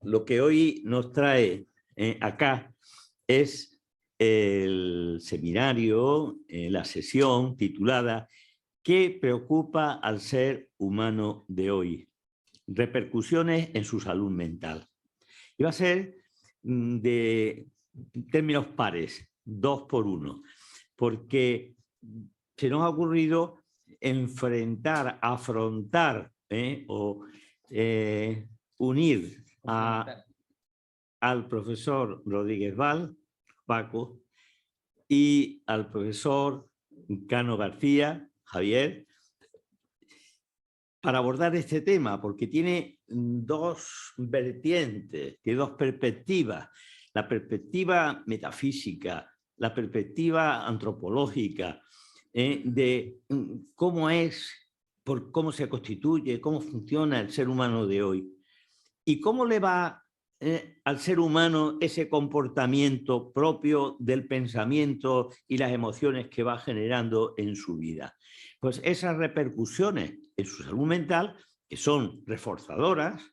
Lo que hoy nos trae acá es el seminario, la sesión titulada ¿Qué preocupa al ser humano de hoy? Repercusiones en su salud mental. Y va a ser de términos pares, 2 por 1, porque se nos ha ocurrido enfrentar, afrontar unir al profesor Rodríguez Val, Paco, y al profesor Cano García, Javier, para abordar este tema, porque tiene dos vertientes, tiene dos perspectivas. La perspectiva metafísica, la perspectiva antropológica, de cómo es, por cómo se constituye, cómo funciona el ser humano de hoy. ¿Y cómo le va al ser humano ese comportamiento propio del pensamiento y las emociones que va generando en su vida? Pues esas repercusiones en su salud mental, que son reforzadoras,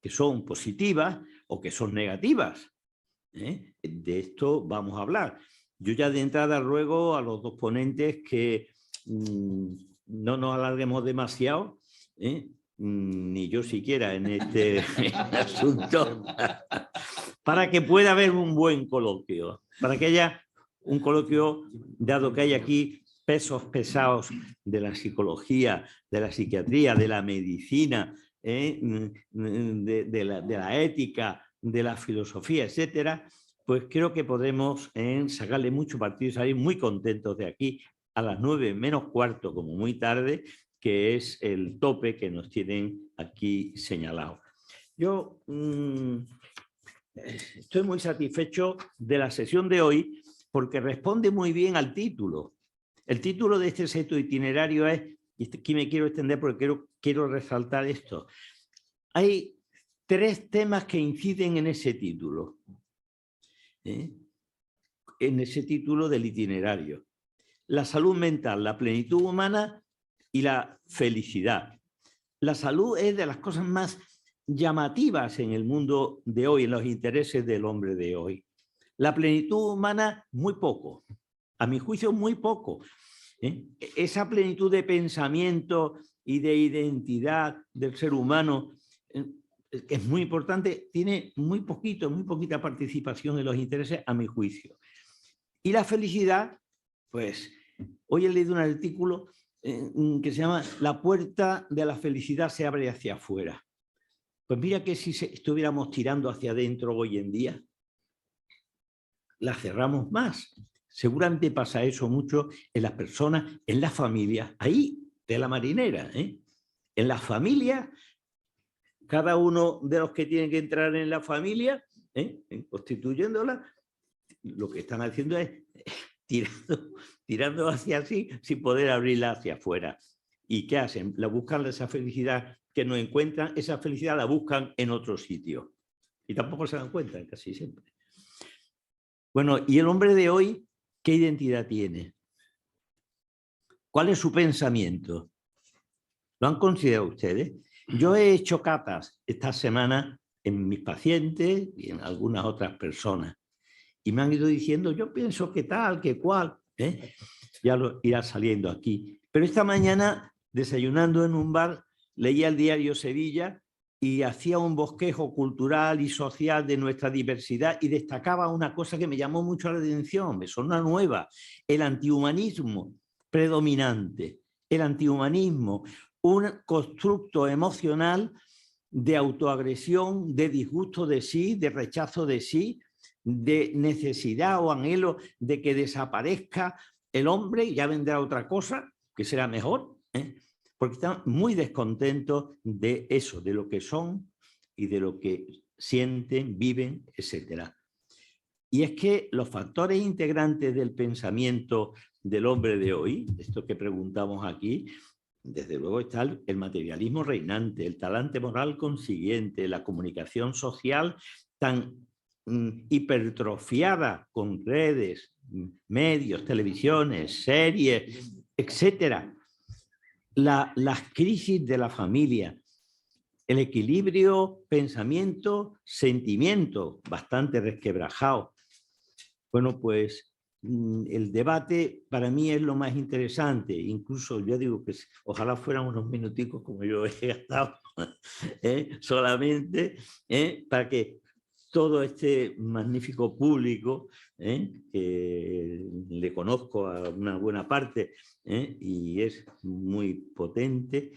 que son positivas o que son negativas. De esto vamos a hablar. Yo ya de entrada ruego a los dos ponentes que no nos alarguemos demasiado, ni yo siquiera en este asunto, para que pueda haber un buen coloquio, para que haya un coloquio, dado que hay aquí pesos pesados de la psicología, de la psiquiatría, de la medicina, de la ética, de la filosofía, etcétera, pues creo que podemos sacarle mucho partido y salir muy contentos de aquí a las 9 menos cuarto, como muy tarde, que es el tope que nos tienen aquí señalado. Yo estoy muy satisfecho de la sesión de hoy porque responde muy bien al título. El título de este sexto itinerario es, y aquí me quiero extender porque quiero resaltar esto, hay 3 temas que inciden en ese título, en ese título del itinerario. La salud mental, la plenitud humana y la felicidad. La salud es de las cosas más llamativas en el mundo de hoy, en los intereses del hombre de hoy. La plenitud humana, muy poco. A mi juicio, muy poco. Esa plenitud de pensamiento y de identidad del ser humano que es muy importante, tiene muy poquita participación en los intereses, a mi juicio. Y la felicidad, pues, hoy he leído un artículo que se llama La puerta de la felicidad se abre hacia afuera. Pues mira que si estuviéramos tirando hacia adentro hoy en día, la cerramos más. Seguramente pasa eso mucho en las personas, en las familias, ahí de la marinera, en las familias. Cada uno de los que tienen que entrar en la familia, constituyéndola, lo que están haciendo es tirando hacia así sin poder abrirla hacia afuera. ¿Y qué hacen? La buscan esa felicidad que no encuentran, esa felicidad la buscan en otro sitio. Y tampoco se dan cuenta, casi siempre. Bueno, ¿y el hombre de hoy qué identidad tiene? ¿Cuál es su pensamiento? ¿Lo han considerado ustedes? Yo he hecho catas esta semana en mis pacientes y en algunas otras personas. Y me han ido diciendo, yo pienso que tal, que cual. Ya lo irá saliendo aquí. Pero esta mañana, desayunando en un bar, leía el diario Sevilla y hacía un bosquejo cultural y social de nuestra diversidad y destacaba una cosa que me llamó mucho la atención, me sonó nueva, el antihumanismo predominante. El antihumanismo, un constructo emocional de autoagresión, de disgusto de sí, de rechazo de sí, de necesidad o anhelo de que desaparezca el hombre y ya vendrá otra cosa que será mejor, porque están muy descontentos de eso, de lo que son y de lo que sienten, viven, etc. Y es que los factores integrantes del pensamiento del hombre de hoy, esto que preguntamos aquí, desde luego está el materialismo reinante, el talante moral consiguiente, la comunicación social tan hipertrofiada con redes, medios, televisiones, series, etcétera. Las crisis de la familia, el equilibrio pensamiento-sentimiento, bastante resquebrajado. Bueno, pues el debate para mí es lo más interesante. Incluso yo digo que ojalá fueran unos minuticos como yo he gastado solamente para que todo este magnífico público, que le conozco a una buena parte y es muy potente,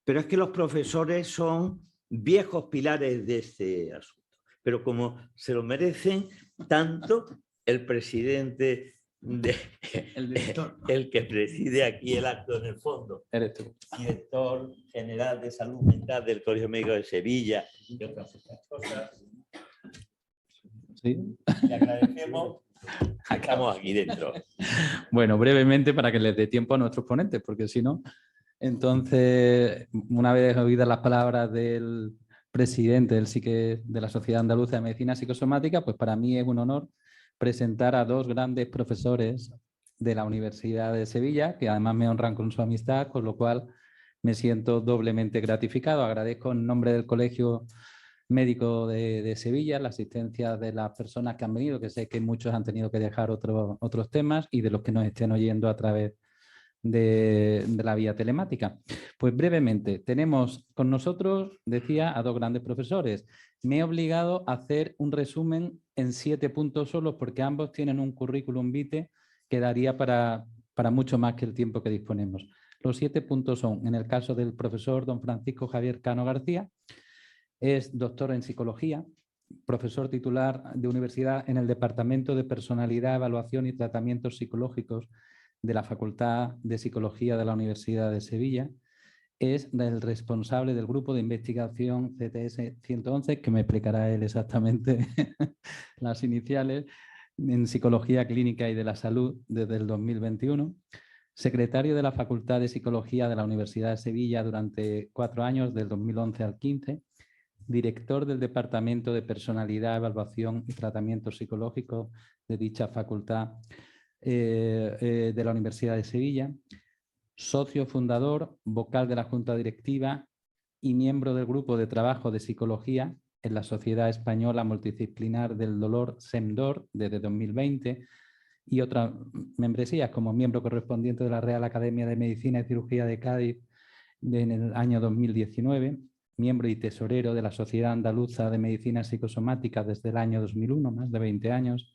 pero es que los profesores son viejos pilares de este asunto. Pero como se lo merecen tanto el presidente, el que preside aquí el acto en el fondo, Eres tú. Director General de Salud Mental del Colegio Médico de Sevilla y otras cosas. ¿Sí? Le agradecemos. Estamos aquí dentro. Bueno, brevemente para que les dé tiempo a nuestros ponentes, porque si no... Entonces, una vez oídas las palabras del presidente de la Sociedad Andaluza de Medicina Psicosomática, pues para mí es un honor presentar a dos grandes profesores de la Universidad de Sevilla, que además me honran con su amistad, con lo cual me siento doblemente gratificado. Agradezco en nombre del Colegio Médico de Sevilla la asistencia de las personas que han venido, que sé que muchos han tenido que dejar otros temas, y de los que nos estén oyendo a través de la vía telemática. Pues brevemente, tenemos con nosotros, decía, a dos grandes profesores. Me he obligado a hacer un resumen en 7 puntos solos porque ambos tienen un currículum vitae que daría para mucho más que el tiempo que disponemos. Los 7 puntos son, en el caso del profesor don Francisco Javier Cano García, es doctor en psicología, profesor titular de universidad en el Departamento de Personalidad, Evaluación y Tratamientos Psicológicos de la Facultad de Psicología de la Universidad de Sevilla. Es el responsable del grupo de investigación CTS 111, que me explicará él exactamente las iniciales, en Psicología Clínica y de la Salud desde el 2021. Secretario de la Facultad de Psicología de la Universidad de Sevilla durante 4 años, del 2011 al 15. Director del Departamento de Personalidad, Evaluación y Tratamientos Psicológicos de dicha facultad de la Universidad de Sevilla, socio fundador, vocal de la Junta Directiva y miembro del Grupo de Trabajo de Psicología en la Sociedad Española Multidisciplinar del Dolor, SEMDOR, desde 2020, y otras membresías como miembro correspondiente de la Real Academia de Medicina y Cirugía de Cádiz en el año 2019, miembro y tesorero de la Sociedad Andaluza de Medicina Psicosomática desde el año 2001, más de 20 años,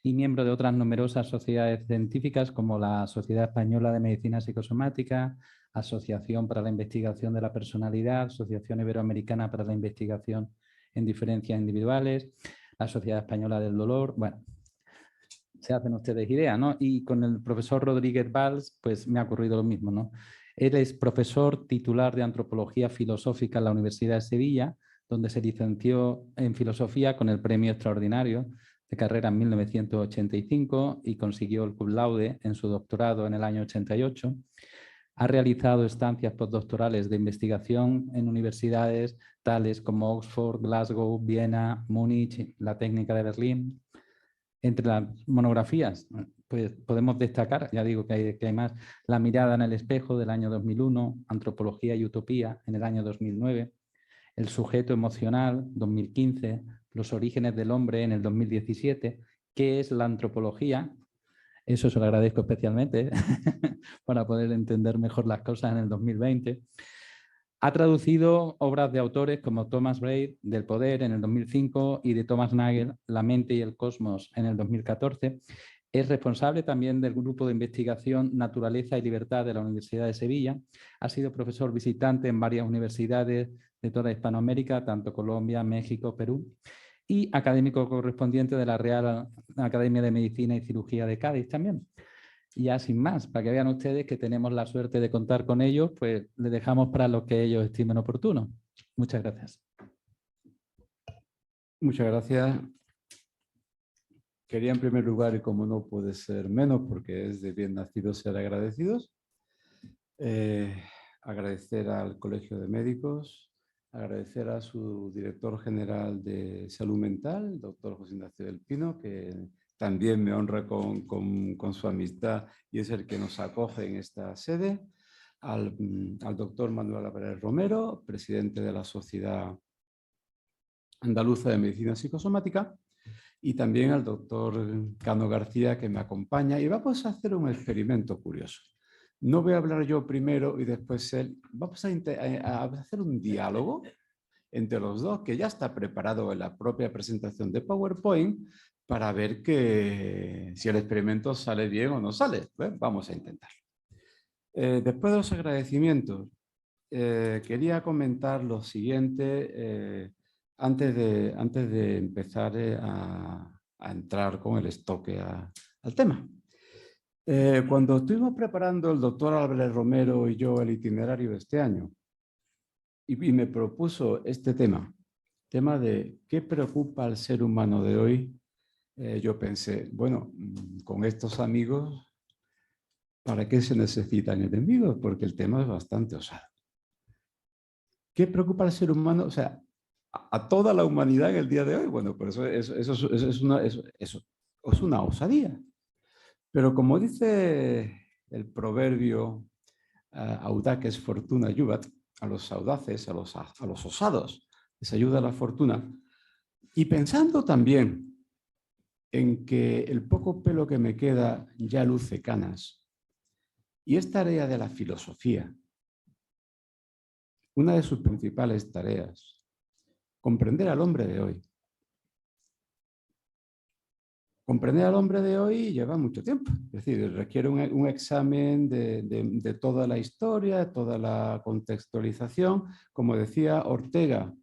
y miembro de otras numerosas sociedades científicas como la Sociedad Española de Medicina Psicosomática, Asociación para la Investigación de la Personalidad, Asociación Iberoamericana para la Investigación en Diferencias Individuales, la Sociedad Española del Dolor. Bueno, se hacen ustedes idea, ¿no? Y con el profesor Rodríguez Valls, pues me ha ocurrido lo mismo, ¿no? Él es profesor titular de Antropología Filosófica en la Universidad de Sevilla, donde se licenció en Filosofía con el premio extraordinario de carrera en 1985 y consiguió el cum laude en su doctorado en el año 88. Ha realizado estancias postdoctorales de investigación en universidades tales como Oxford, Glasgow, Viena, Múnich, la Técnica de Berlín. Entre las monografías, pues podemos destacar, ya digo que hay más, La mirada en el espejo del año 2001, Antropología y utopía en el año 2009, El sujeto emocional 2015, Los orígenes del hombre en el 2017, ¿Qué es la antropología? Eso se lo agradezco especialmente para poder entender mejor las cosas en el 2020. Ha traducido obras de autores como Thomas Reid, Del poder, en el 2005, y de Thomas Nagel, La mente y el cosmos, en el 2014. Es responsable también del grupo de investigación Naturaleza y Libertad de la Universidad de Sevilla. Ha sido profesor visitante en varias universidades de toda Hispanoamérica, tanto Colombia, México, Perú, y académico correspondiente de la Real Academia de Medicina y Cirugía de Cádiz también. Ya sin más, para que vean ustedes que tenemos la suerte de contar con ellos, pues les dejamos para lo que ellos estimen oportuno. Muchas gracias. Muchas gracias. Quería en primer lugar, y como no puede ser menos, porque es de bien nacidos ser agradecidos, agradecer al Colegio de Médicos, agradecer a su director general de Salud Mental, el doctor José Ignacio del Pino, que también me honra con su amistad y es el que nos acoge en esta sede. al doctor Manuel Álvarez Romero, presidente de la Sociedad Andaluza de Medicina Psicosomática, y también al doctor Cano García, que me acompaña, y vamos a hacer un experimento curioso. No voy a hablar yo primero y después él. Vamos a hacer un diálogo entre los dos, que ya está preparado en la propia presentación de PowerPoint, para ver si el experimento sale bien o no sale. Bueno, vamos a intentarlo. Después de los agradecimientos, quería comentar lo siguiente antes de empezar a entrar con el estoque al tema. Cuando estuvimos preparando el doctor Álvarez Romero y yo el itinerario de este año, y me propuso este tema de qué preocupa al ser humano de hoy, yo pensé, bueno, con estos amigos, ¿para qué se necesitan enemigos? Porque el tema es bastante osado. ¿Qué preocupa al ser humano? O sea, a toda la humanidad en el día de hoy. Bueno, por eso es una osadía. Pero como dice el proverbio, audaces fortuna iubat, a los audaces, a los osados, les ayuda la fortuna. Y pensando también en que el poco pelo que me queda ya luce canas, y es tarea de la filosofía, una de sus principales tareas, comprender al hombre de hoy. Comprender al hombre de hoy lleva mucho tiempo, es decir, requiere un examen de toda la historia, de toda la contextualización. Como decía Ortega,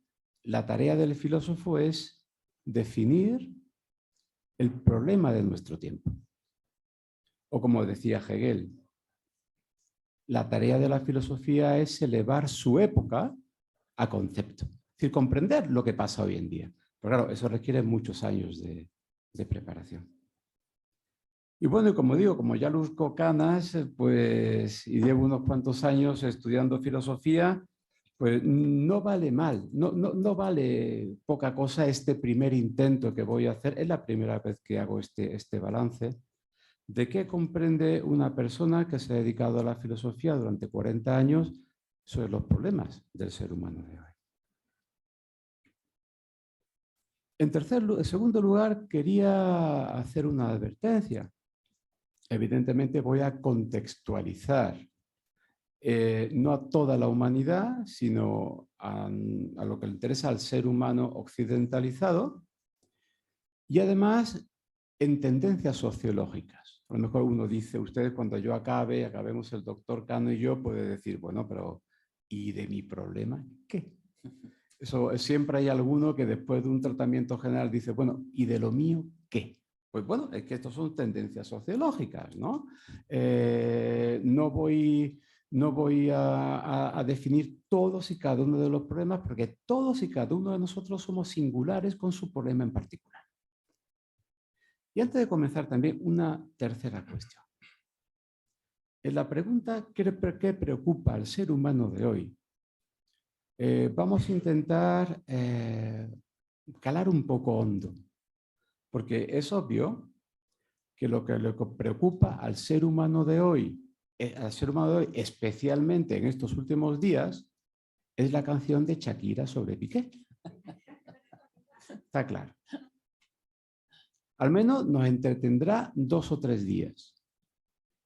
la tarea del filósofo es definir el problema de nuestro tiempo. O como decía Hegel, la tarea de la filosofía es elevar su época a concepto, es decir, comprender lo que pasa hoy en día. Pero claro, eso requiere muchos años de preparación. Y bueno, como digo, como ya luzco canas, pues, y llevo unos cuantos años estudiando filosofía, pues no vale mal, no vale poca cosa este primer intento que voy a hacer. Es la primera vez que hago este balance de qué comprende una persona que se ha dedicado a la filosofía durante 40 años sobre los problemas del ser humano de hoy. En segundo lugar, quería hacer una advertencia. Evidentemente voy a contextualizar no a toda la humanidad, sino a lo que le interesa al ser humano occidentalizado, y además en tendencias sociológicas. A lo mejor uno dice, ustedes cuando yo acabemos el doctor Cano y yo, puede decir, bueno, pero ¿y de mi problema qué? Eso, siempre hay alguno que después de un tratamiento general dice, bueno, ¿y de lo mío qué? Pues bueno, es que estos son tendencias sociológicas, ¿no? No voy a definir todos y cada uno de los problemas, porque todos y cada uno de nosotros somos singulares con su problema en particular. Y antes de comenzar también una tercera cuestión. En la pregunta ¿qué preocupa al ser humano de hoy? Vamos a intentar calar un poco hondo, porque es obvio que lo que le preocupa al ser humano de hoy, especialmente en estos últimos días, es la canción de Shakira sobre Piqué. Está claro. Al menos nos entretendrá 2 o 3 días.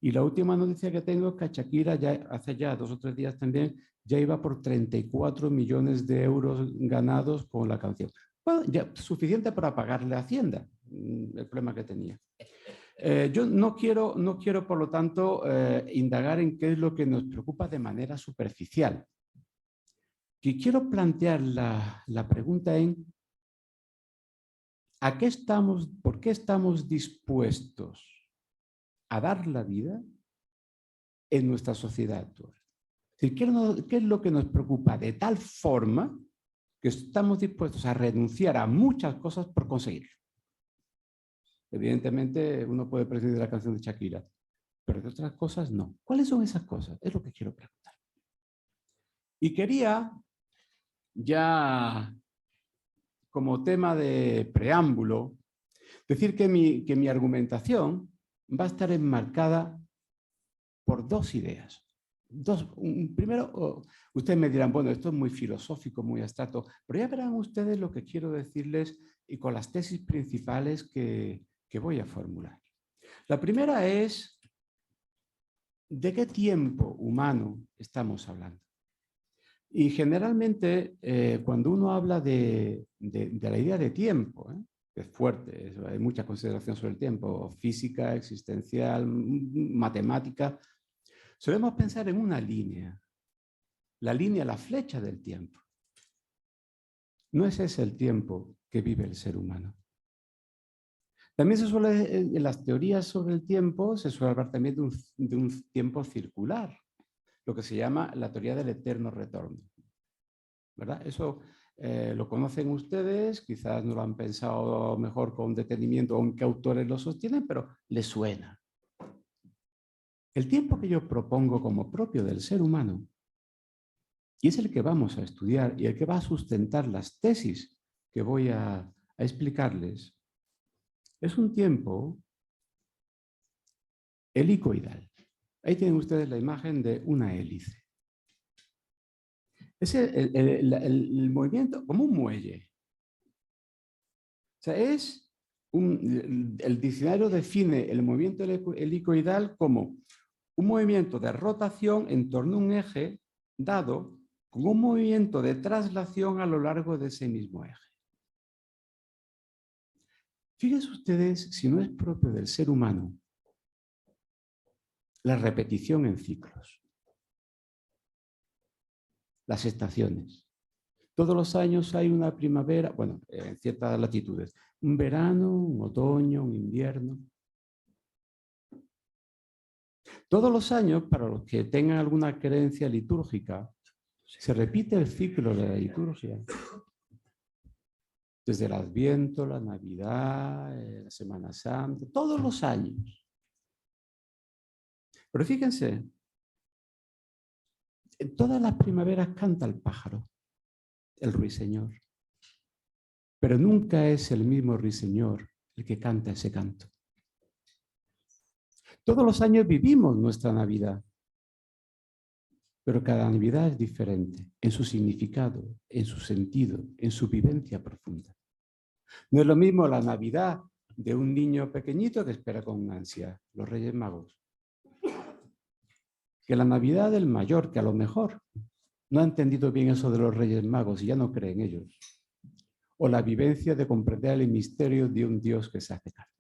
Y la última noticia que tengo es que Shakira hace ya 2 o 3 días también ya iba por 34 millones de euros ganados con la canción. Bueno, ya suficiente para pagarle a Hacienda, el problema que tenía. Yo no quiero, por lo tanto, indagar en qué es lo que nos preocupa de manera superficial. Y quiero plantear la pregunta en ¿por qué estamos dispuestos a dar la vida en nuestra sociedad actual? Es decir, ¿qué es lo que nos preocupa de tal forma que estamos dispuestos a renunciar a muchas cosas por conseguirlo? Evidentemente, uno puede prescindir de la canción de Shakira, pero de otras cosas no. ¿Cuáles son esas cosas? Es lo que quiero preguntar. Y quería, ya como tema de preámbulo, decir que mi argumentación va a estar enmarcada por 2 ideas. Primero, ustedes me dirán, bueno, esto es muy filosófico, muy abstracto, pero ya verán ustedes lo que quiero decirles y con las tesis principales que voy a formular. La primera es, ¿de qué tiempo humano estamos hablando? Y generalmente, cuando uno habla de la idea de tiempo, que es fuerte, hay mucha consideración sobre el tiempo, física, existencial, matemática, solemos pensar en una línea, la flecha del tiempo. No es ese el tiempo que vive el ser humano. También se suele, en las teorías sobre el tiempo, se suele hablar también de un tiempo circular, lo que se llama la teoría del eterno retorno, ¿verdad? Eso lo conocen ustedes, quizás no lo han pensado mejor con detenimiento, aunque autores lo sostienen, pero les suena. El tiempo que yo propongo como propio del ser humano, y es el que vamos a estudiar y el que va a sustentar las tesis que voy a explicarles, es un tiempo helicoidal. Ahí tienen ustedes la imagen de una hélice. Es el movimiento como un muelle. O sea, el diccionario define el movimiento helicoidal como un movimiento de rotación en torno a un eje dado con un movimiento de traslación a lo largo de ese mismo eje. Fíjense ustedes si no es propio del ser humano la repetición en ciclos. Las estaciones. Todos los años hay una primavera, bueno, en ciertas latitudes, un verano, un otoño, un invierno. Todos los años, para los que tengan alguna creencia litúrgica, se repite el ciclo de la liturgia. Desde el Adviento, la Navidad, la Semana Santa, todos los años. Pero fíjense, en todas las primaveras canta el pájaro, el ruiseñor. Pero nunca es el mismo ruiseñor el que canta ese canto. Todos los años vivimos nuestra Navidad, pero cada Navidad es diferente en su significado, en su sentido, en su vivencia profunda. No es lo mismo la Navidad de un niño pequeñito que espera con ansia los Reyes Magos, que la Navidad del mayor, que a lo mejor no ha entendido bien eso de los Reyes Magos y ya no cree en ellos, o la vivencia de comprender el misterio de un Dios que se hace carne.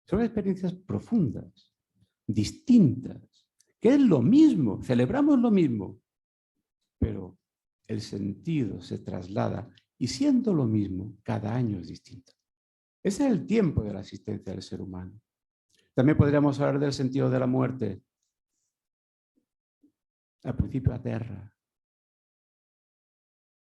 Son experiencias profundas, distintas, que es lo mismo, celebramos lo mismo, pero el sentido se traslada y siendo lo mismo, cada año es distinto. Ese es el tiempo de la existencia del ser humano. También podríamos hablar del sentido de la muerte. Al principio aterra.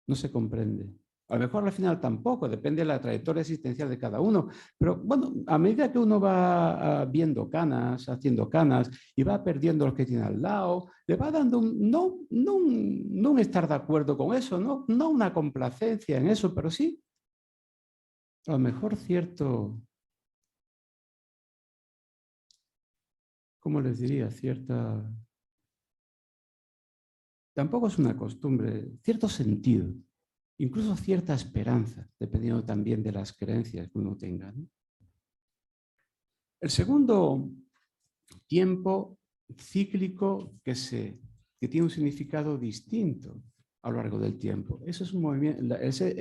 No se comprende. A lo mejor al final tampoco, depende de la trayectoria existencial de cada uno. Pero bueno, a medida que uno va viendo canas, haciendo canas y va perdiendo los que tiene al lado, le va dando no un estar de acuerdo con eso, no una complacencia en eso, pero sí, a lo mejor cierto, ¿cómo les diría? Tampoco es una costumbre, cierto sentido. Incluso cierta esperanza, dependiendo también de las creencias que uno tenga, ¿no? El segundo tiempo cíclico que tiene un significado distinto a lo largo del tiempo. Ese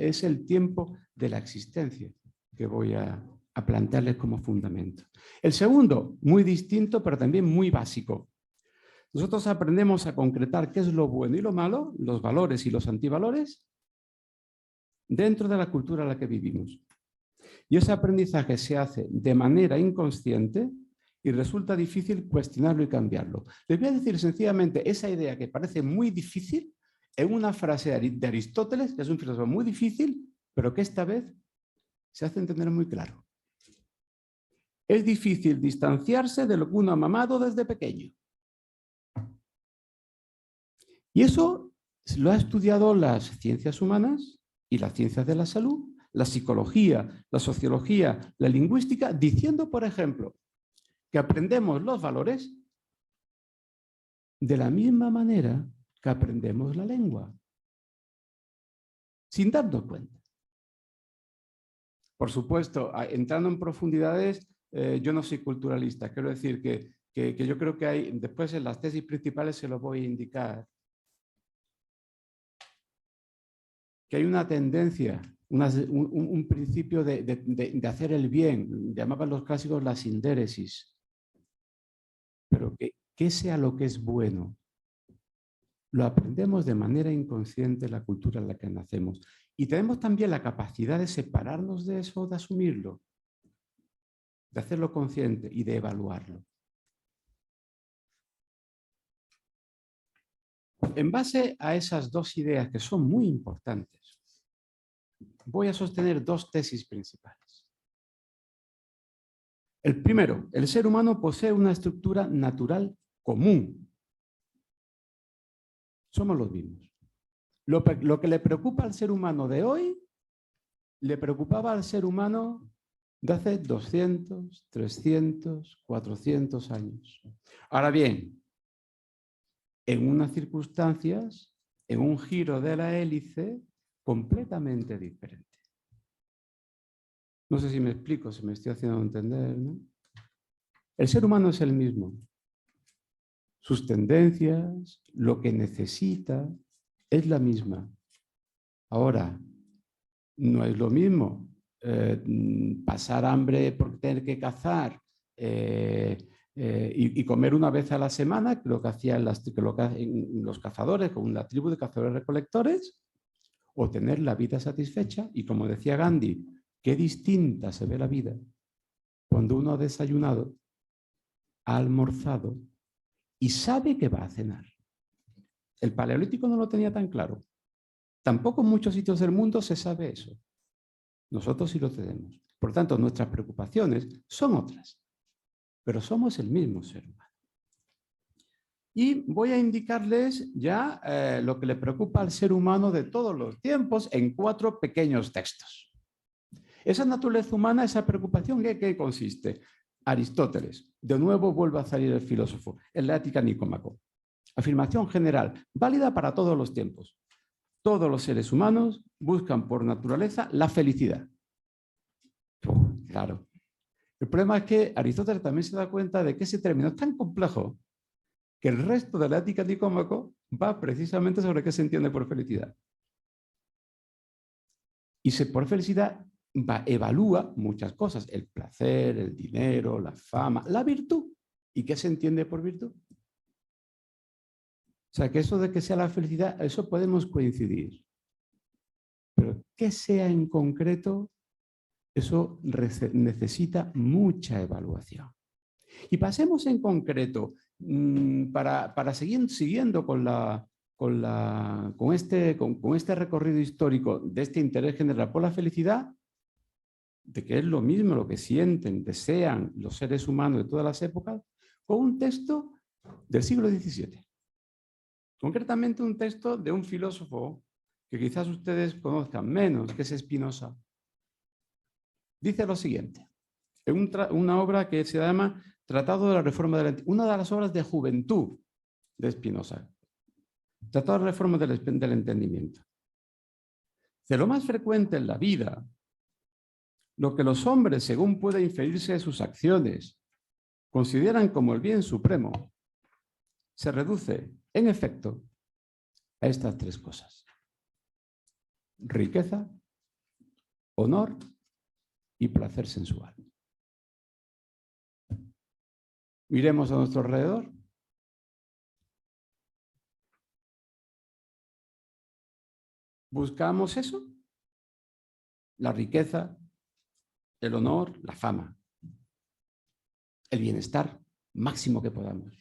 es el tiempo de la existencia que voy a plantearles como fundamento. El segundo, muy distinto, pero también muy básico. Nosotros aprendemos a concretar qué es lo bueno y lo malo, los valores y los antivalores, dentro de la cultura en la que vivimos. Y ese aprendizaje se hace de manera inconsciente y resulta difícil cuestionarlo y cambiarlo. Les voy a decir sencillamente esa idea que parece muy difícil en una frase de Aristóteles, que es un filósofo muy difícil, pero que esta vez se hace entender muy claro. Es difícil distanciarse de lo que uno ha mamado desde pequeño. Y eso lo ha estudiado las ciencias humanas y las ciencias de la salud, la psicología, la sociología, la lingüística, diciendo, por ejemplo, que aprendemos los valores de la misma manera que aprendemos la lengua, sin darnos cuenta. Por supuesto, entrando en profundidades, yo no soy culturalista. Quiero decir que yo creo que hay, después en las tesis principales se lo voy a indicar, que hay una tendencia, un principio de hacer el bien, llamaban los clásicos la sindéresis, pero que sea lo que es bueno, lo aprendemos de manera inconsciente en la cultura en la que nacemos. Y tenemos también la capacidad de separarnos de eso, de asumirlo, de hacerlo consciente y de evaluarlo. En base a esas dos ideas que son muy importantes, voy a sostener dos tesis principales. El primero, el ser humano posee una estructura natural común. Somos los mismos. Lo que le preocupa al ser humano de hoy, le preocupaba al ser humano de hace 200, 300, 400 años. Ahora bien, en unas circunstancias, en un giro de la hélice completamente diferente. No sé si me explico, si me estoy haciendo entender, ¿no? El ser humano es el mismo. Sus tendencias, lo que necesita, es la misma. Ahora, no es lo mismo pasar hambre por tener que cazar y comer una vez a la semana, que lo que hacían los cazadores con una tribu de cazadores-recolectores, o tener la vida satisfecha. Y como decía Gandhi, qué distinta se ve la vida cuando uno ha desayunado, ha almorzado y sabe que va a cenar. El paleolítico no lo tenía tan claro. Tampoco en muchos sitios del mundo se sabe eso. Nosotros sí lo tenemos. Por tanto, nuestras preocupaciones son otras, pero somos el mismo ser humano. Y voy a indicarles ya lo que le preocupa al ser humano de todos los tiempos en 4 pequeños textos. Esa naturaleza humana, esa preocupación, ¿en qué consiste? Aristóteles, de nuevo vuelve a salir el filósofo, en la Ética Nicómaco. Afirmación general, válida para todos los tiempos. Todos los seres humanos buscan por naturaleza la felicidad. Claro. El problema es que Aristóteles también se da cuenta de que ese término es tan complejo que el resto de la Ética Nicómaco va precisamente sobre qué se entiende por felicidad. Y por felicidad evalúa muchas cosas, el placer, el dinero, la fama, la virtud. ¿Y qué se entiende por virtud? O sea, que eso de que sea la felicidad, eso podemos coincidir. Pero que sea en concreto, eso necesita mucha evaluación. Y pasemos en concreto, para seguir siguiendo con este recorrido histórico de este interés general por la felicidad, de que es lo mismo lo que sienten, desean los seres humanos de todas las épocas, con un texto del siglo XVII. Concretamente un texto de un filósofo que quizás ustedes conozcan menos, que es Spinoza. Dice lo siguiente, en una obra que se llama Tratado de la Reforma una de las obras de juventud de Spinoza. Tratado de la Reforma del Entendimiento. De lo más frecuente en la vida, lo que los hombres, según puede inferirse de sus acciones, consideran como el bien supremo, se reduce, en efecto, a estas 3 cosas. Riqueza, honor y placer sensual. Miremos a nuestro alrededor. ¿Buscamos eso? La riqueza, el honor, la fama, el bienestar máximo que podamos.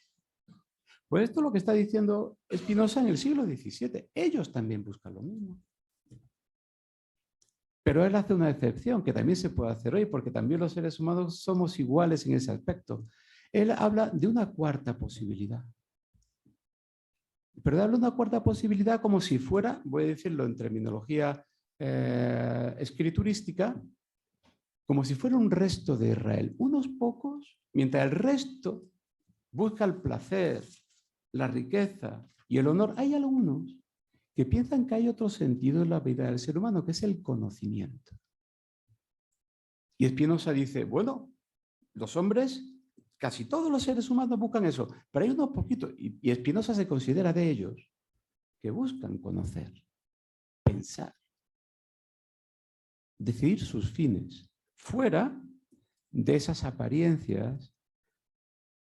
Pues esto es lo que está diciendo Spinoza en el siglo XVII. Ellos también buscan lo mismo. Pero él hace una excepción, que también se puede hacer hoy, porque también los seres humanos somos iguales en ese aspecto. Él habla de una 4ª posibilidad. Pero habla de una 4ª posibilidad como si fuera, voy a decirlo en terminología escriturística, como si fuera un resto de Israel. Unos pocos, mientras el resto busca el placer la riqueza y el honor, hay algunos que piensan que hay otro sentido en la vida del ser humano, que es el conocimiento. Y Spinoza dice, bueno, los hombres, casi todos los seres humanos buscan eso, pero hay unos poquitos, y Spinoza se considera de ellos, que buscan conocer, pensar, decidir sus fines, fuera de esas apariencias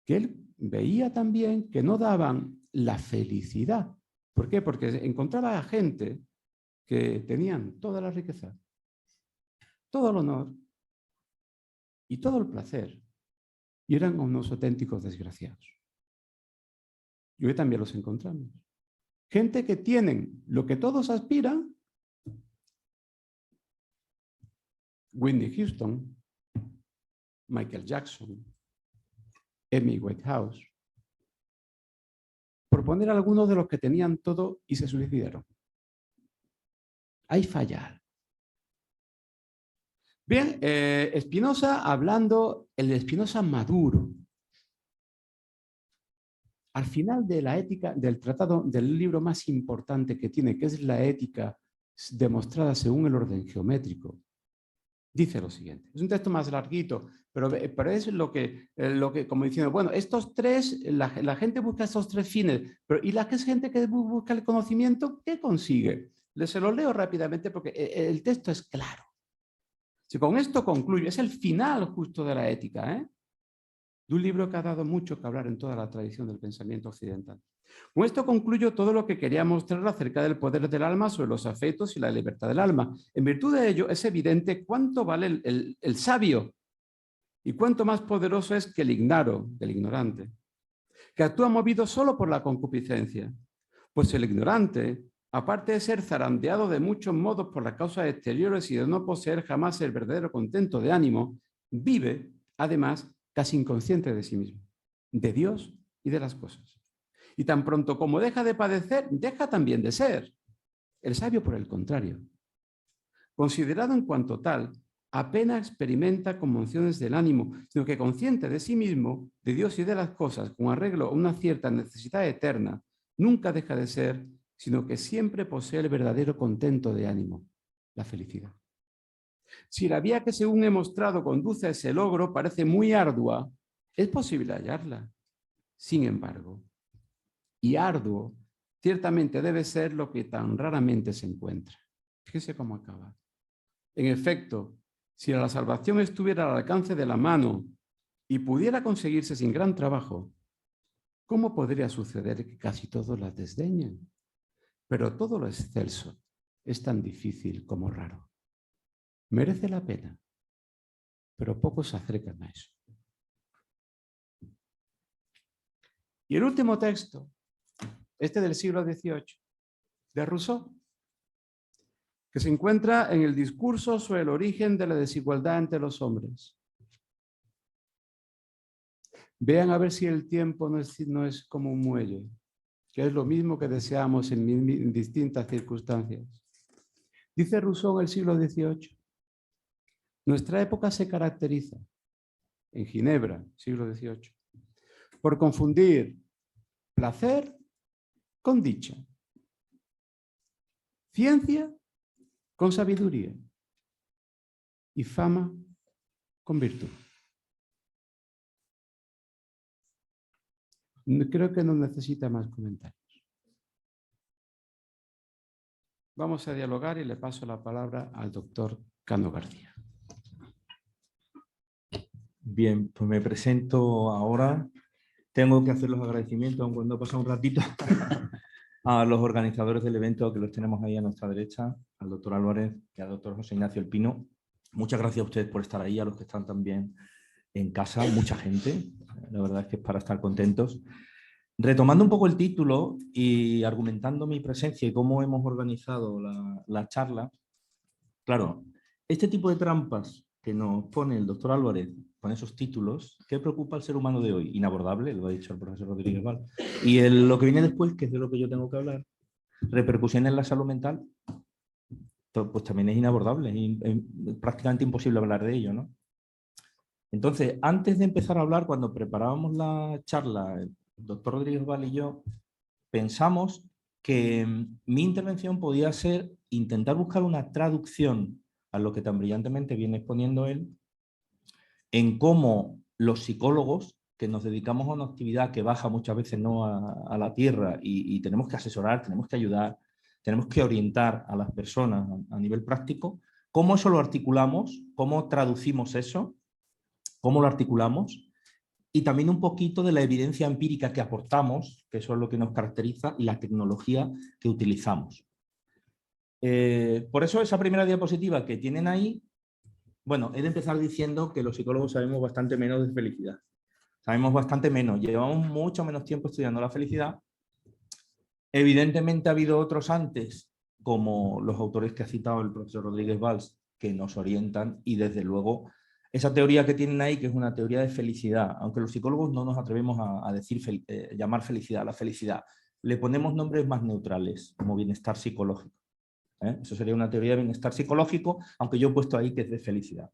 que él veía también que no daban la felicidad. ¿Por qué? Porque encontraba a gente que tenían toda la riqueza, todo el honor y todo el placer, y eran unos auténticos desgraciados. Y hoy también los encontramos. Gente que tienen lo que todos aspiran, Whitney Houston, Michael Jackson, Amy Winehouse, por poner algunos de los que tenían todo y se suicidaron. Hay fallar. Bien, Spinoza hablando, el Spinoza maduro. Al final de la ética, del tratado, del libro más importante que tiene, que es la ética demostrada según el orden geométrico, dice lo siguiente. Es un texto más larguito, pero es lo que, como diciendo, bueno, estos tres, la gente busca estos tres fines, pero ¿y la gente que busca el conocimiento, qué consigue? Se lo leo rápidamente porque el texto es claro. Si con esto concluyo, es el final justo de la ética, de un libro que ha dado mucho que hablar en toda la tradición del pensamiento occidental. Con esto concluyo todo lo que quería mostrar acerca del poder del alma sobre los afectos y la libertad del alma. En virtud de ello, es evidente cuánto vale el sabio y cuánto más poderoso es que el ignaro, del ignorante, que actúa movido solo por la concupiscencia. Pues el ignorante, aparte de ser zarandeado de muchos modos por las causas exteriores y de no poseer jamás el verdadero contento de ánimo, vive, además, casi inconsciente de sí mismo, de Dios y de las cosas. Y tan pronto como deja de padecer, deja también de ser. El sabio, por el contrario, considerado en cuanto tal, apenas experimenta conmociones del ánimo, sino que consciente de sí mismo, de Dios y de las cosas, con arreglo a una cierta necesidad eterna, nunca deja de ser, sino que siempre posee el verdadero contento de ánimo, la felicidad. Si la vía que según he mostrado conduce a ese logro parece muy ardua, es posible hallarla. Sin embargo, y arduo, ciertamente debe ser lo que tan raramente se encuentra. Fíjese cómo acaba. En efecto, si la salvación estuviera al alcance de la mano y pudiera conseguirse sin gran trabajo, ¿cómo podría suceder que casi todos la desdeñen? Pero todo lo excelso es tan difícil como raro. Merece la pena, pero pocos se acercan a eso. Y el último texto, este del siglo XVIII, de Rousseau, que se encuentra en el discurso sobre el origen de la desigualdad entre los hombres. Vean a ver si el tiempo no es como un muelle, que es lo mismo que deseamos en distintas circunstancias. Dice Rousseau en el siglo XVIII, nuestra época se caracteriza, en Ginebra, siglo XVIII, por confundir placer con dicha, ciencia con sabiduría y fama con virtud. Creo que no necesita más comentarios. Vamos a dialogar y le paso la palabra al doctor Cano García. Bien, pues me presento ahora. Tengo que hacer los agradecimientos, aun cuando ha pasado un ratito, a los organizadores del evento, que los tenemos ahí a nuestra derecha, al doctor Álvarez y al doctor José Ignacio El Pino. Muchas gracias a ustedes por estar ahí, a los que están también en casa, mucha gente. La verdad es que es para estar contentos. Retomando un poco el título y argumentando mi presencia y cómo hemos organizado la charla, claro, este tipo de trampas que nos pone el doctor Álvarez con esos títulos, ¿qué preocupa al ser humano de hoy? Inabordable, lo ha dicho el profesor Rodríguez Val. Y lo que viene después, que es de lo que yo tengo que hablar, repercusiones en la salud mental, pues también es inabordable, es prácticamente imposible hablar de ello, ¿no? Entonces, antes de empezar a hablar, cuando preparábamos la charla, el doctor Rodríguez Val y yo, pensamos que mi intervención podía ser intentar buscar una traducción a lo que tan brillantemente viene exponiendo él, en cómo los psicólogos, que nos dedicamos a una actividad que baja muchas veces no a la tierra y tenemos que asesorar, tenemos que ayudar, tenemos que orientar a las personas a nivel práctico, cómo eso lo articulamos, cómo traducimos eso, cómo lo articulamos, y también un poquito de la evidencia empírica que aportamos, que eso es lo que nos caracteriza, y la tecnología que utilizamos. Por eso esa primera diapositiva que tienen ahí, bueno, he de empezar diciendo que los psicólogos sabemos bastante menos de felicidad. Sabemos bastante menos, llevamos mucho menos tiempo estudiando la felicidad. Evidentemente ha habido otros antes, como los autores que ha citado el profesor Rodríguez Valls, que nos orientan, y desde luego esa teoría que tienen ahí, que es una teoría de felicidad, aunque los psicólogos no nos atrevemos a decir llamar felicidad a la felicidad, le ponemos nombres más neutrales, como bienestar psicológico. Eso sería una teoría de bienestar psicológico, aunque yo he puesto ahí que es de felicidad.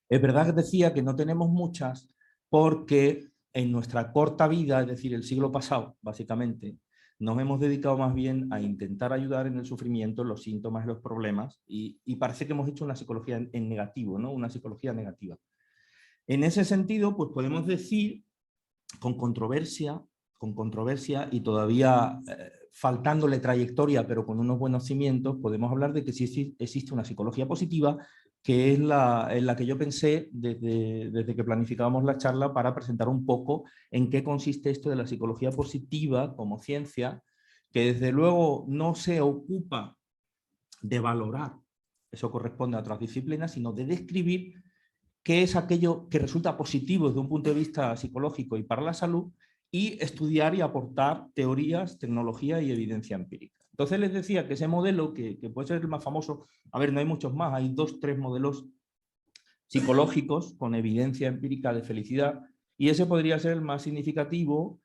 Es verdad que decía que no tenemos muchas porque en nuestra corta vida, es decir, el siglo pasado, básicamente, nos hemos dedicado más bien a intentar ayudar en el sufrimiento, en los síntomas, en los problemas, y parece que hemos hecho una psicología en negativo, ¿no? Una psicología negativa. En ese sentido, pues podemos decir, con controversia y todavía faltándole trayectoria, pero con unos buenos cimientos, podemos hablar de que sí existe una psicología positiva, que es en la que yo pensé desde que planificábamos la charla para presentar un poco en qué consiste esto de la psicología positiva como ciencia, que desde luego no se ocupa de valorar, eso corresponde a otras disciplinas, sino de describir qué es aquello que resulta positivo desde un punto de vista psicológico y para la salud, y estudiar y aportar teorías, tecnología y evidencia empírica. Entonces les decía que ese modelo, que puede ser el más famoso, a ver, no hay muchos más, hay 2 o 3 modelos psicológicos con evidencia empírica de felicidad, y ese podría ser el más significativo.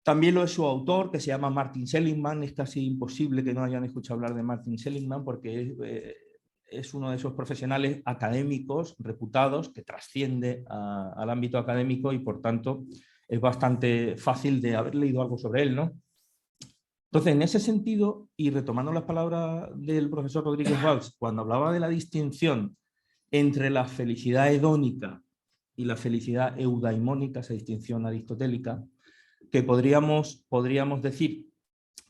También lo es su autor, que se llama Martin Seligman. Es casi imposible que no hayan escuchado hablar de Martin Seligman, porque es uno de esos profesionales académicos reputados que trasciende al ámbito académico, y por tanto es bastante fácil de haber leído algo sobre él, ¿no? Entonces, en ese sentido, y retomando las palabras del profesor Rodríguez Valls, cuando hablaba de la distinción entre la felicidad hedónica y la felicidad eudaimónica, esa distinción aristotélica, que podríamos decir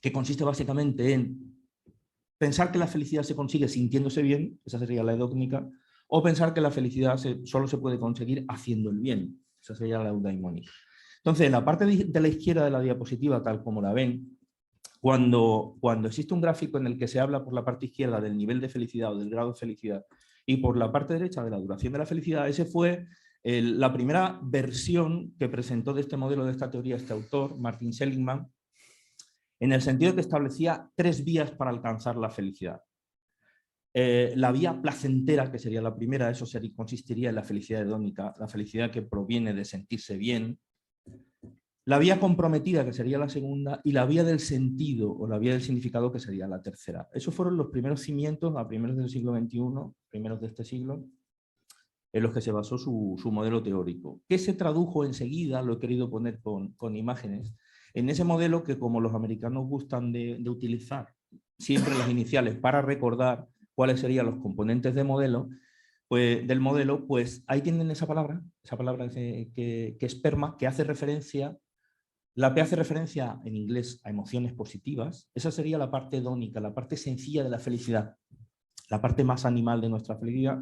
que consiste básicamente en pensar que la felicidad se consigue sintiéndose bien, esa sería la hedónica, o pensar que la felicidad solo se puede conseguir haciendo el bien, esa sería la eudaimónica. Entonces, en la parte de la izquierda de la diapositiva, tal como la ven, cuando existe un gráfico en el que se habla por la parte izquierda del nivel de felicidad o del grado de felicidad, y por la parte derecha de la duración de la felicidad, ese fue la primera versión que presentó de este modelo, de esta teoría, este autor, Martin Seligman, en el sentido de que establecía 3 vías para alcanzar la felicidad. La vía placentera, que sería la primera, eso consistiría en la felicidad hedónica, la felicidad que proviene de sentirse bien. La vía comprometida, que sería la segunda, y la vía del sentido o la vía del significado, que sería la tercera. Esos fueron los primeros cimientos, a primeros del siglo XXI, primeros de este siglo, en los que se basó su modelo teórico. ¿Qué se tradujo enseguida? Lo he querido poner con imágenes. En ese modelo que, como los americanos gustan de utilizar siempre las iniciales para recordar cuáles serían los componentes del modelo, pues ahí tienen esa palabra que es PERMA, que hace referencia, la P hace referencia en inglés a emociones positivas. Esa sería la parte hedónica, la parte sencilla de la felicidad, la parte más animal de nuestra felicidad.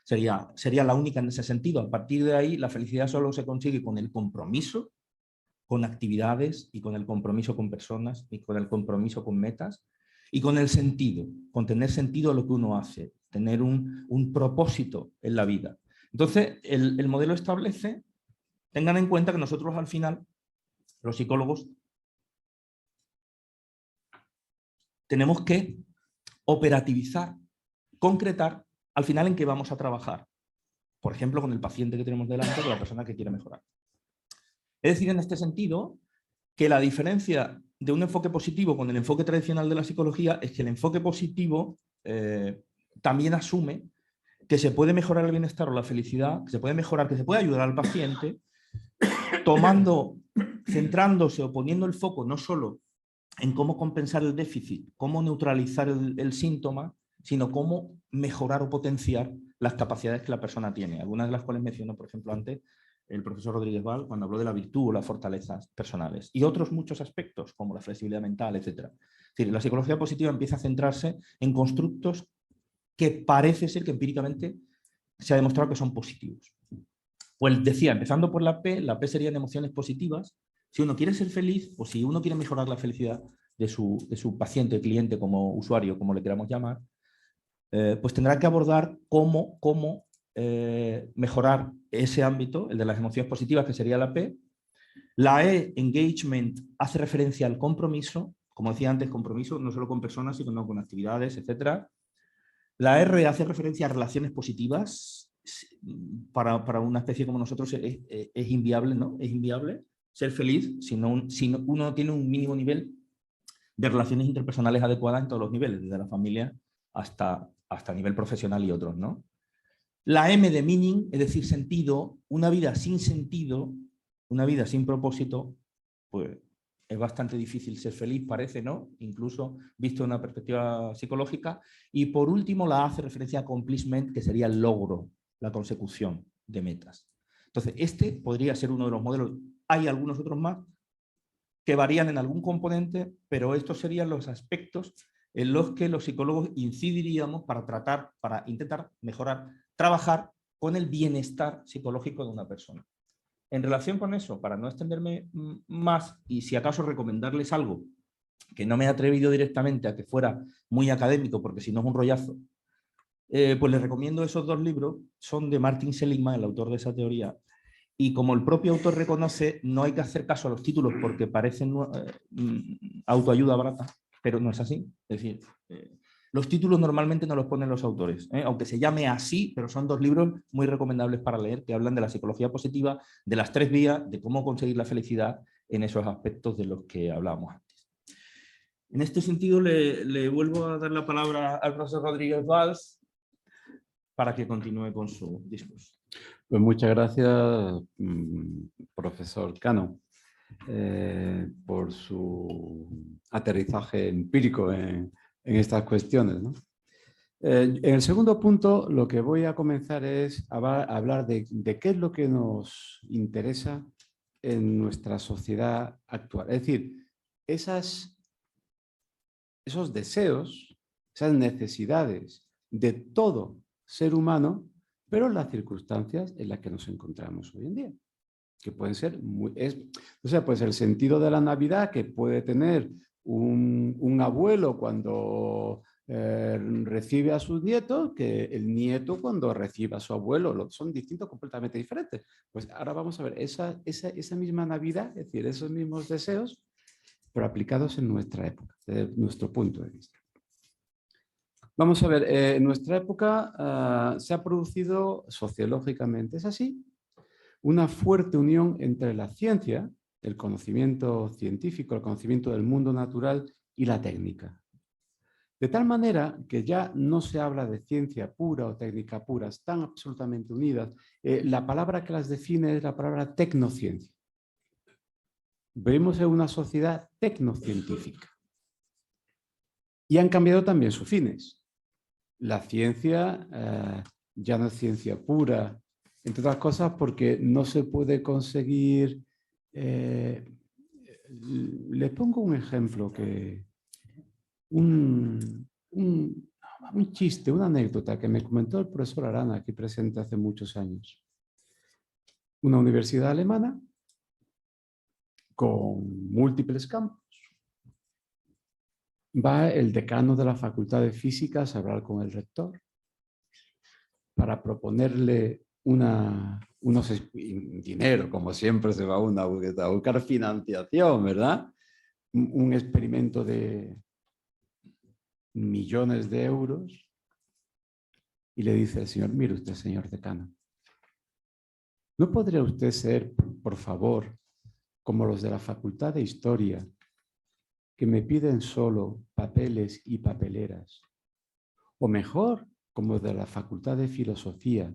Sería la única en ese sentido. A partir de ahí, la felicidad solo se consigue con el compromiso, con actividades, y con el compromiso con personas, y con el compromiso con metas, y con el sentido, con tener sentido a lo que uno hace, tener un propósito en la vida. Entonces, el modelo establece, tengan en cuenta que nosotros al final, los psicólogos, tenemos que operativizar, concretar, al final en qué vamos a trabajar. Por ejemplo, con el paciente que tenemos delante, con la persona que quiere mejorar. Es decir, en este sentido, que la diferencia de un enfoque positivo con el enfoque tradicional de la psicología es que el enfoque positivo también asume que se puede mejorar el bienestar o la felicidad, que se puede mejorar, que se puede ayudar al paciente centrándose o poniendo el foco no solo en cómo compensar el déficit, cómo neutralizar el síntoma, sino cómo mejorar o potenciar las capacidades que la persona tiene, algunas de las cuales mencionó, por ejemplo, antes el profesor Rodríguez Val cuando habló de la virtud o las fortalezas personales, y otros muchos aspectos como la flexibilidad mental, etc. Es decir, la psicología positiva empieza a centrarse en constructos que parece ser que empíricamente se ha demostrado que son positivos. Pues decía, empezando por la P serían emociones positivas. Si uno quiere ser feliz o si uno quiere mejorar la felicidad de su paciente, cliente, como usuario, como le queramos llamar, pues tendrá que abordar cómo mejorar ese ámbito, el de las emociones positivas, que sería la P. La E, engagement, hace referencia al compromiso, como decía antes, compromiso no solo con personas, sino con actividades, etc. La R hace referencia a relaciones positivas. Para una especie como nosotros es inviable, ¿no? Es inviable ser feliz si uno tiene un mínimo nivel de relaciones interpersonales adecuadas en todos los niveles, desde la familia hasta nivel profesional y otros, ¿no? La M de meaning, es decir, sentido. Una vida sin sentido, una vida sin propósito, pues es bastante difícil ser feliz, parece, ¿no? Incluso visto de una perspectiva psicológica. Y por último, la A hace referencia a accomplishment, que sería el logro, la consecución de metas. Entonces, este podría ser uno de los modelos. Hay algunos otros más que varían en algún componente, pero estos serían los aspectos en los que los psicólogos incidiríamos para intentar mejorar, trabajar con el bienestar psicológico de una persona. En relación con eso, para no extenderme más y si acaso recomendarles algo que no me he atrevido directamente a que fuera muy académico, porque si no es un rollazo, pues les recomiendo esos dos libros. Son de Martin Seligman, el autor de esa teoría, y como el propio autor reconoce, no hay que hacer caso a los títulos porque parecen autoayuda barata, pero no es así. Es decir, los títulos normalmente no los ponen los autores, aunque se llame así, pero son dos libros muy recomendables para leer, que hablan de la psicología positiva, de las 3 vías, de cómo conseguir la felicidad en esos aspectos de los que hablábamos antes. En este sentido, le vuelvo a dar la palabra al profesor Rodríguez Valls para que continúe con su discurso. Pues muchas gracias, profesor Cano, por su aterrizaje empírico en estas cuestiones, ¿no? En el segundo punto, lo que voy a comenzar es a hablar de qué es lo que nos interesa en nuestra sociedad actual. Es decir, esos deseos, esas necesidades de todo ser humano, pero las circunstancias en las que nos encontramos hoy en día, que pueden ser pues el sentido de la Navidad que puede tener un abuelo cuando recibe a sus nietos, que el nieto cuando recibe a su abuelo, son distintos, completamente diferentes. Pues ahora vamos a ver esa misma Navidad, es decir, esos mismos deseos, pero aplicados en nuestra época, desde nuestro punto de vista. Vamos a ver, en nuestra época se ha producido sociológicamente, es así, una fuerte unión entre la ciencia, el conocimiento científico, el conocimiento del mundo natural y la técnica. De tal manera que ya no se habla de ciencia pura o técnica pura, están absolutamente unidas. La palabra que las define es la palabra tecnociencia. Vivimos en una sociedad tecnocientífica. Y han cambiado también sus fines. La ciencia ya no es ciencia pura, entre otras cosas porque no se puede conseguir... les pongo un ejemplo, un chiste, una anécdota que me comentó el profesor Arana, aquí presente hace muchos años. Una universidad alemana con múltiples campos. Va el decano de la Facultad de Físicas a hablar con el rector para proponerle dinero, como siempre se va a buscar financiación, ¿verdad? Un experimento de millones de euros y le dice al señor, mire usted, señor decano, ¿no podría usted ser, por favor, como los de la Facultad de Historia, que me piden solo papeles y papeleras? O mejor, como los de la Facultad de Filosofía,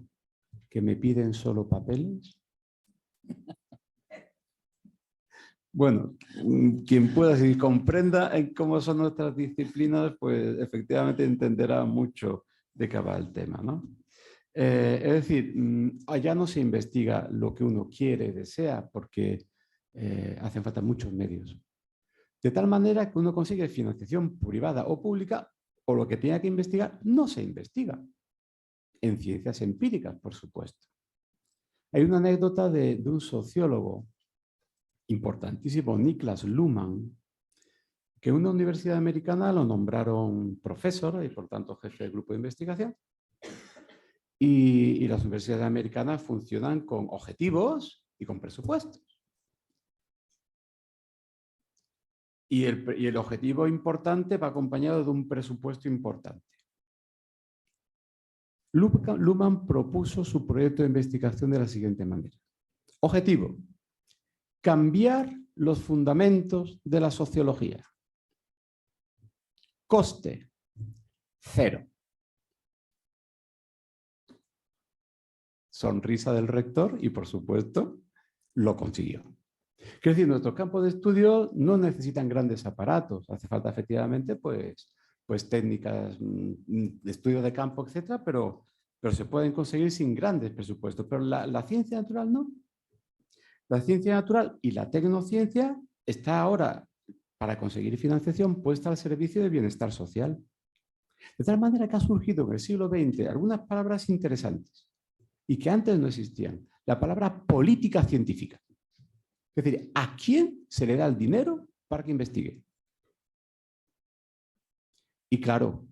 que me piden solo papeles. Bueno, quien pueda, si comprenda en cómo son nuestras disciplinas, pues efectivamente entenderá mucho de qué va el tema, ¿no? Es decir, allá no se investiga lo que uno quiere, desea, porque hacen falta muchos medios. De tal manera que uno consigue financiación privada o pública, o lo que tenga que investigar no se investiga. En ciencias empíricas, por supuesto. Hay una anécdota de un sociólogo importantísimo, Niklas Luhmann, que en una universidad americana lo nombraron profesor y por tanto jefe del grupo de investigación. Y las universidades americanas funcionan con objetivos y con presupuestos. Y el objetivo importante va acompañado de un presupuesto importante. Luhmann propuso su proyecto de investigación de la siguiente manera. Objetivo: cambiar los fundamentos de la sociología. Coste: 0. Sonrisa del rector y, por supuesto, lo consiguió. Quiero decir, nuestros campos de estudio no necesitan grandes aparatos. Hace falta efectivamente pues técnicas de estudio de campo, etcétera, pero se pueden conseguir sin grandes presupuestos. Pero la ciencia natural no. La ciencia natural y la tecnociencia está ahora, para conseguir financiación, puesta al servicio del bienestar social. De tal manera que ha surgido en el siglo XX algunas palabras interesantes y que antes no existían. La palabra política científica. Es decir, ¿a quién se le da el dinero para que investigue? Y claro,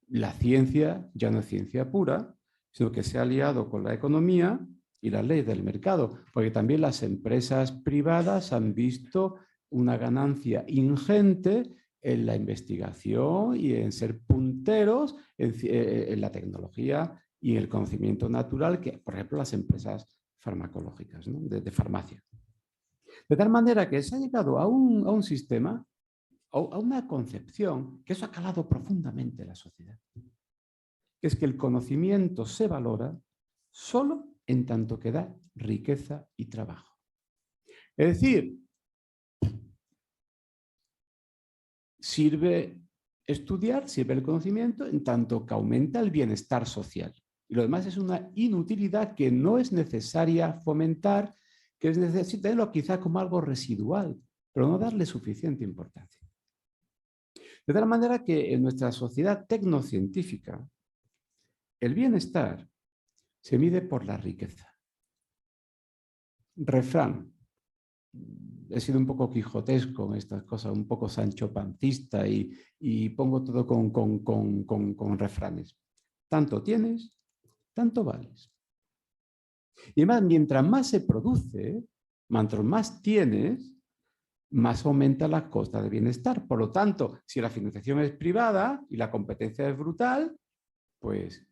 la ciencia ya no es ciencia pura, sino que se ha aliado con la economía y las leyes del mercado, porque también las empresas privadas han visto una ganancia ingente en la investigación y en ser punteros en la tecnología y en el conocimiento natural, que, por ejemplo, las empresas farmacológicas, ¿no? de farmacia. De tal manera que se ha llegado a un sistema, a una concepción, que eso ha calado profundamente en la sociedad. Que es que el conocimiento se valora solo en tanto que da riqueza y trabajo. Es decir, sirve estudiar, sirve el conocimiento en tanto que aumenta el bienestar social. Y lo demás es una inutilidad que no es necesaria fomentar, que es necesario tenerlo quizá como algo residual, pero no darle suficiente importancia. De tal manera que en nuestra sociedad tecnocientífica, el bienestar se mide por la riqueza. Refrán. He sido un poco quijotesco en estas cosas, un poco Sancho Pancista y pongo todo con refranes. Tanto tienes, tanto vales. Y además, mientras más se produce, mientras más tienes, más aumenta la costa de bienestar. Por lo tanto, si la financiación es privada y la competencia es brutal, pues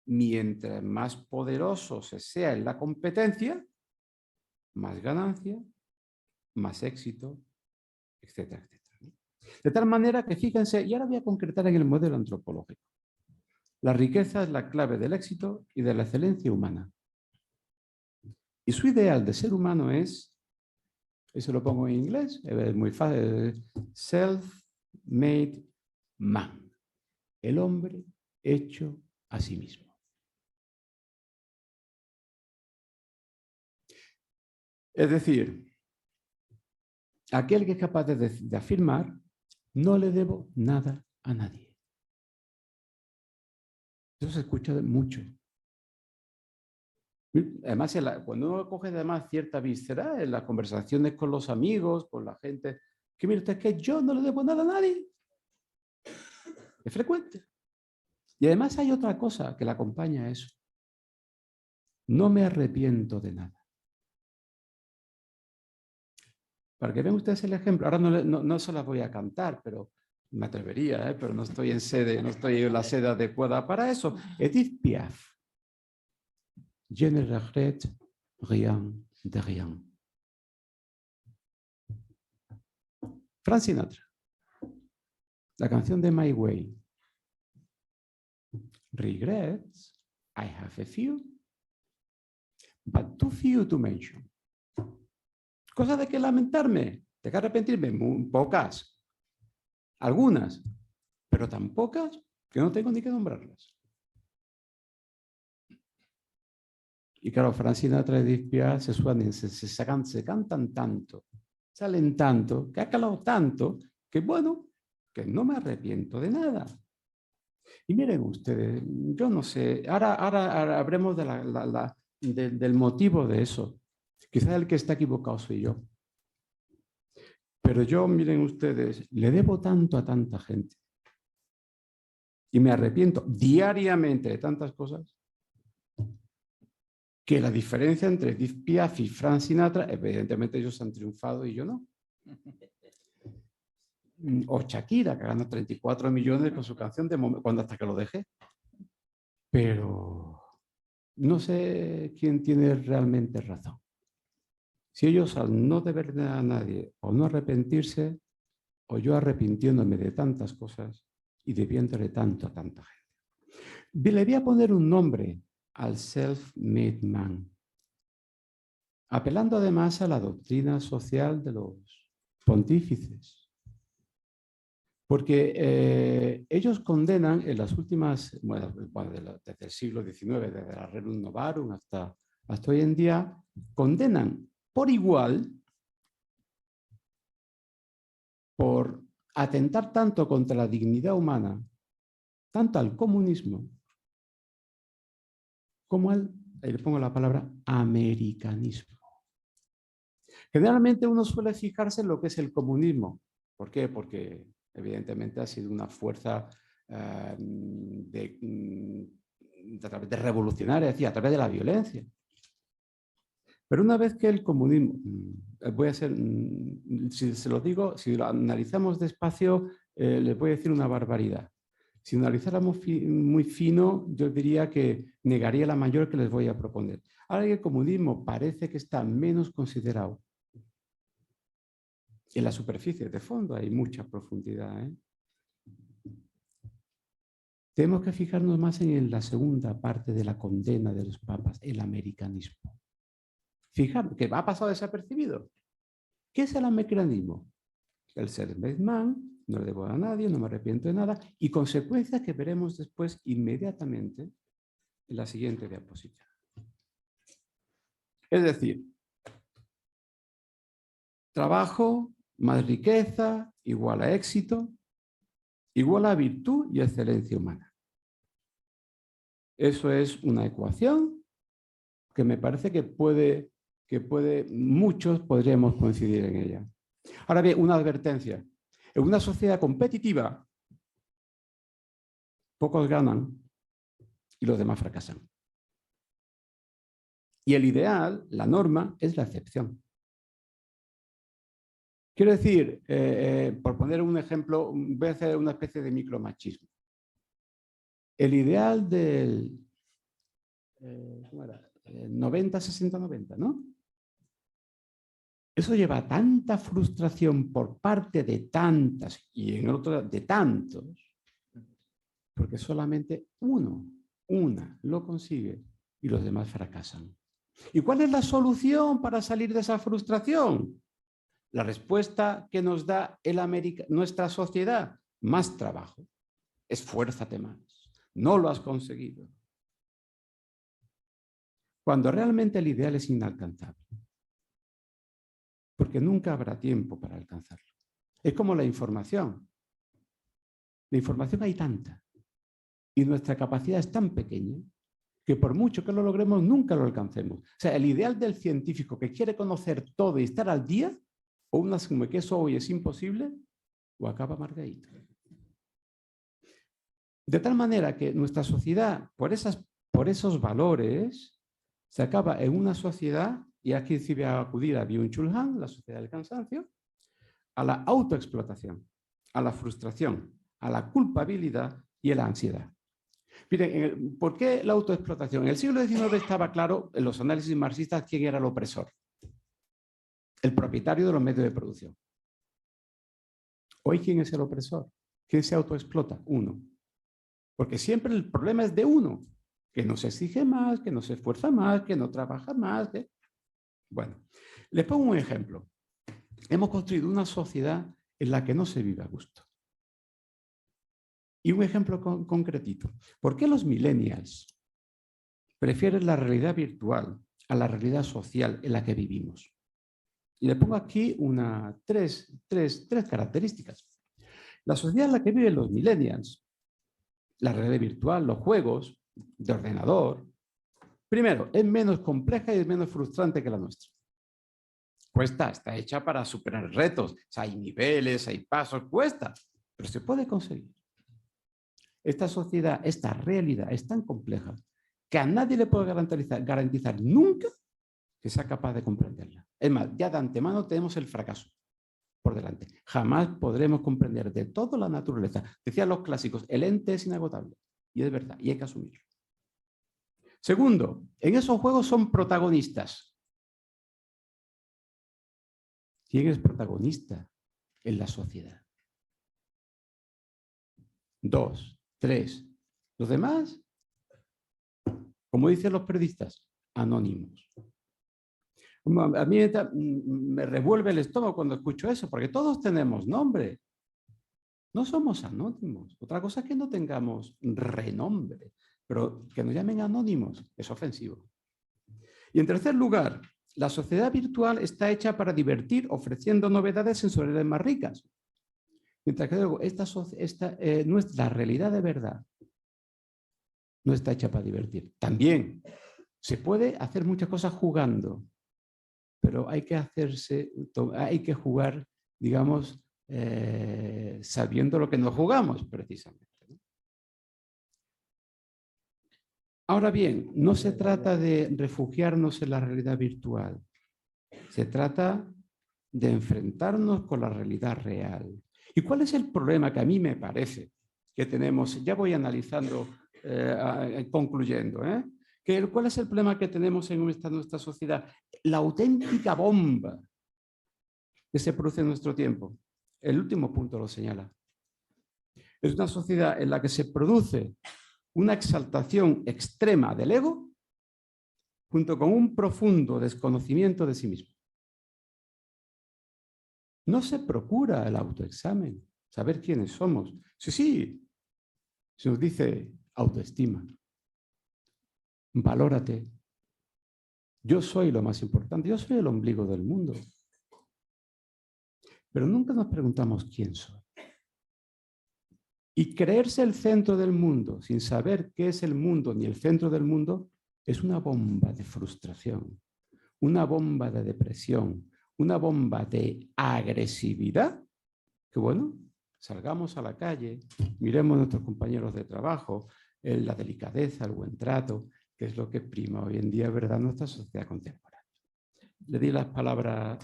mientras más poderoso se sea en la competencia, más ganancia, más éxito, etcétera, etcétera. De tal manera que fíjense, y ahora voy a concretar en el modelo antropológico. La riqueza es la clave del éxito y de la excelencia humana. Y su ideal de ser humano es, eso lo pongo en inglés, es muy fácil, self-made man. El hombre hecho a sí mismo. Es decir, aquel que es capaz de afirmar, no le debo nada a nadie. Eso se escucha mucho. Además, cuando uno coge además cierta visceral en las conversaciones con los amigos, con la gente, que mire usted, que yo no le debo nada a nadie. Es frecuente. Y además hay otra cosa que la acompaña a eso. No me arrepiento de nada. Para que vean ustedes el ejemplo, ahora no se las voy a cantar, pero me atrevería, pero no estoy en la sede adecuada para eso. Edith Piaf. Je ne regrette rien de rien. Frank Sinatra. La canción de My Way. Regrets, I have a few, but too few to mention. ¿Cosas de qué lamentarme? ¿De qué arrepentirme? Muy pocas. Algunas, pero tan pocas que no tengo ni que nombrarlas. Y claro, Frank Sinatra y Edith Piaf se cantan tanto, salen tanto, que ha calado tanto, que bueno, que no me arrepiento de nada. Y miren ustedes, yo no sé, ahora hablemos del motivo de eso. Quizás el que está equivocado soy yo. Pero yo, miren ustedes, le debo tanto a tanta gente. Y me arrepiento diariamente de tantas cosas, que la diferencia entre Edith Piaf y Frank Sinatra, evidentemente ellos han triunfado y yo no. O Shakira, que gana 34 millones con su canción de cuando hasta que lo dejé. Pero no sé quién tiene realmente razón. Si ellos al no deber a nadie o no arrepentirse, o yo arrepintiéndome de tantas cosas y debiéndole tanto a tanta gente. Le voy a poner un nombre al self-made man, apelando además a la doctrina social de los pontífices. Porque ellos condenan en las últimas, desde el siglo XIX, desde la Rerum Novarum hasta hoy en día, condenan por igual por atentar tanto contra la dignidad humana, tanto al comunismo, como al, ahí le pongo la palabra, americanismo. Generalmente uno suele fijarse en lo que es el comunismo. ¿Por qué? Porque evidentemente ha sido una fuerza de revolucionaria, es decir, a través de la violencia. Pero una vez que el comunismo, voy a hacer, si se lo digo, si lo analizamos despacio, les voy a decir una barbaridad. Si analizáramos muy fino, yo diría que negaría la mayor que les voy a proponer. Ahora el comunismo parece que está menos considerado. En la superficie, de fondo hay mucha profundidad, ¿eh? Tenemos que fijarnos más en la segunda parte de la condena de los papas, el americanismo. Fijaros, que ha pasado desapercibido. ¿Qué es el americanismo? El self-made man, no le debo a nadie, no me arrepiento de nada, y consecuencias que veremos después inmediatamente en la siguiente diapositiva. Es decir, trabajo más riqueza igual a éxito, igual a virtud y excelencia humana. Eso es una ecuación que me parece que muchos podríamos coincidir en ella. Ahora bien, una advertencia. En una sociedad competitiva, pocos ganan y los demás fracasan. Y el ideal, la norma, es la excepción. Quiero decir, por poner un ejemplo, voy a hacer una especie de micromachismo. El ideal del 90, 60, 90, ¿no? Eso lleva tanta frustración por parte de tantas y en otro de tantos, porque solamente una lo consigue y los demás fracasan. ¿Y cuál es la solución para salir de esa frustración? La respuesta que nos da nuestra sociedad: más trabajo, esfuérzate más, no lo has conseguido. Cuando realmente el ideal es inalcanzable, porque nunca habrá tiempo para alcanzarlo. Es como la información. La información hay tanta y nuestra capacidad es tan pequeña que por mucho que lo logremos nunca lo alcancemos. O sea, el ideal del científico que quiere conocer todo y estar al día, o una asume que eso hoy es imposible, o acaba amargadito. De tal manera que nuestra sociedad, por esos valores, se acaba en una sociedad, y aquí sí voy a acudir a Byung-Chul Han, la sociedad del cansancio, a la autoexplotación, a la frustración, a la culpabilidad y a la ansiedad. Miren, ¿por qué la autoexplotación? En el siglo XIX estaba claro, en los análisis marxistas, quién era el opresor. El propietario de los medios de producción. Hoy, ¿quién es el opresor? ¿Quién se autoexplota? Uno. Porque siempre el problema es de uno, que no se exige más, que no se esfuerza más, que no trabaja más. Bueno, les pongo un ejemplo. Hemos construido una sociedad en la que no se vive a gusto. Y un ejemplo concretito. ¿Por qué los millennials prefieren la realidad virtual a la realidad social en la que vivimos? Y le pongo aquí tres características. La sociedad en la que viven los millennials, la realidad virtual, los juegos de ordenador, primero, es menos compleja y es menos frustrante que la nuestra. Cuesta, está hecha para superar retos. O sea, hay niveles, hay pasos, cuesta, pero se puede conseguir. Esta sociedad, esta realidad es tan compleja que a nadie le puede garantizar nunca que sea capaz de comprenderla. Es más, ya de antemano tenemos el fracaso por delante. Jamás podremos comprender de todo la naturaleza. Decían los clásicos, el ente es inagotable. Y es verdad, y hay que asumirlo. Segundo, en esos juegos son protagonistas. ¿Quién es protagonista en la sociedad? 2, 3. Los demás, como dicen los periodistas, anónimos. A mí me revuelve el estómago cuando escucho eso, porque todos tenemos nombre. No somos anónimos. Otra cosa es que no tengamos renombre, pero que nos llamen anónimos es ofensivo. Y en tercer lugar, la sociedad virtual está hecha para divertir, ofreciendo novedades sensoriales más ricas. Mientras que luego, nuestra realidad de verdad no está hecha para divertir. También se puede hacer muchas cosas jugando, pero hay que jugar, digamos, sabiendo lo que nos jugamos, precisamente. Ahora bien, no se trata de refugiarnos en la realidad virtual. Se trata de enfrentarnos con la realidad real. ¿Y cuál es el problema que a mí me parece que tenemos? Ya voy analizando, concluyendo. ¿Cuál es el problema que tenemos en nuestra sociedad? La auténtica bomba que se produce en nuestro tiempo. El último punto lo señala. Es una sociedad en la que se produce una exaltación extrema del ego junto con un profundo desconocimiento de sí mismo. No se procura el autoexamen, saber quiénes somos. Sí, se nos dice autoestima. Valórate. Yo soy lo más importante, yo soy el ombligo del mundo. Pero nunca nos preguntamos quién soy. Y creerse el centro del mundo sin saber qué es el mundo ni el centro del mundo es una bomba de frustración, una bomba de depresión, una bomba de agresividad, que bueno, salgamos a la calle, miremos a nuestros compañeros de trabajo, la delicadeza, el buen trato, que es lo que prima hoy en día, ¿verdad?, nuestra sociedad contemporánea. Le di la palabra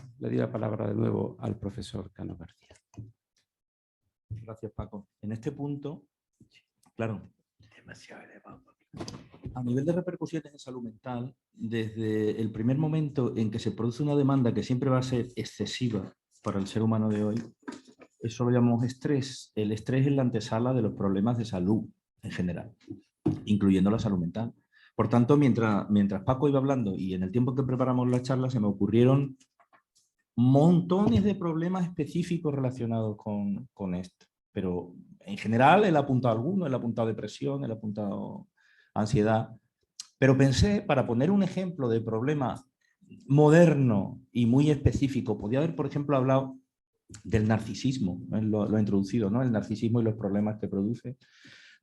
de nuevo al profesor Cano García. Gracias, Paco. En este punto, claro, a nivel de repercusiones en salud mental, desde el primer momento en que se produce una demanda que siempre va a ser excesiva para el ser humano de hoy, eso lo llamamos estrés. El estrés es la antesala de los problemas de salud en general, incluyendo la salud mental. Por tanto, mientras Paco iba hablando y en el tiempo que preparamos la charla, se me ocurrieron montones de problemas específicos relacionados con esto. Pero en general él ha apuntado alguno, él ha apuntado depresión, él ha apuntado ansiedad. Pero pensé, para poner un ejemplo de problema moderno y muy específico, podía haber, por ejemplo, hablado del narcisismo, ¿no? Lo ha introducido, ¿no? El narcisismo y los problemas que produce.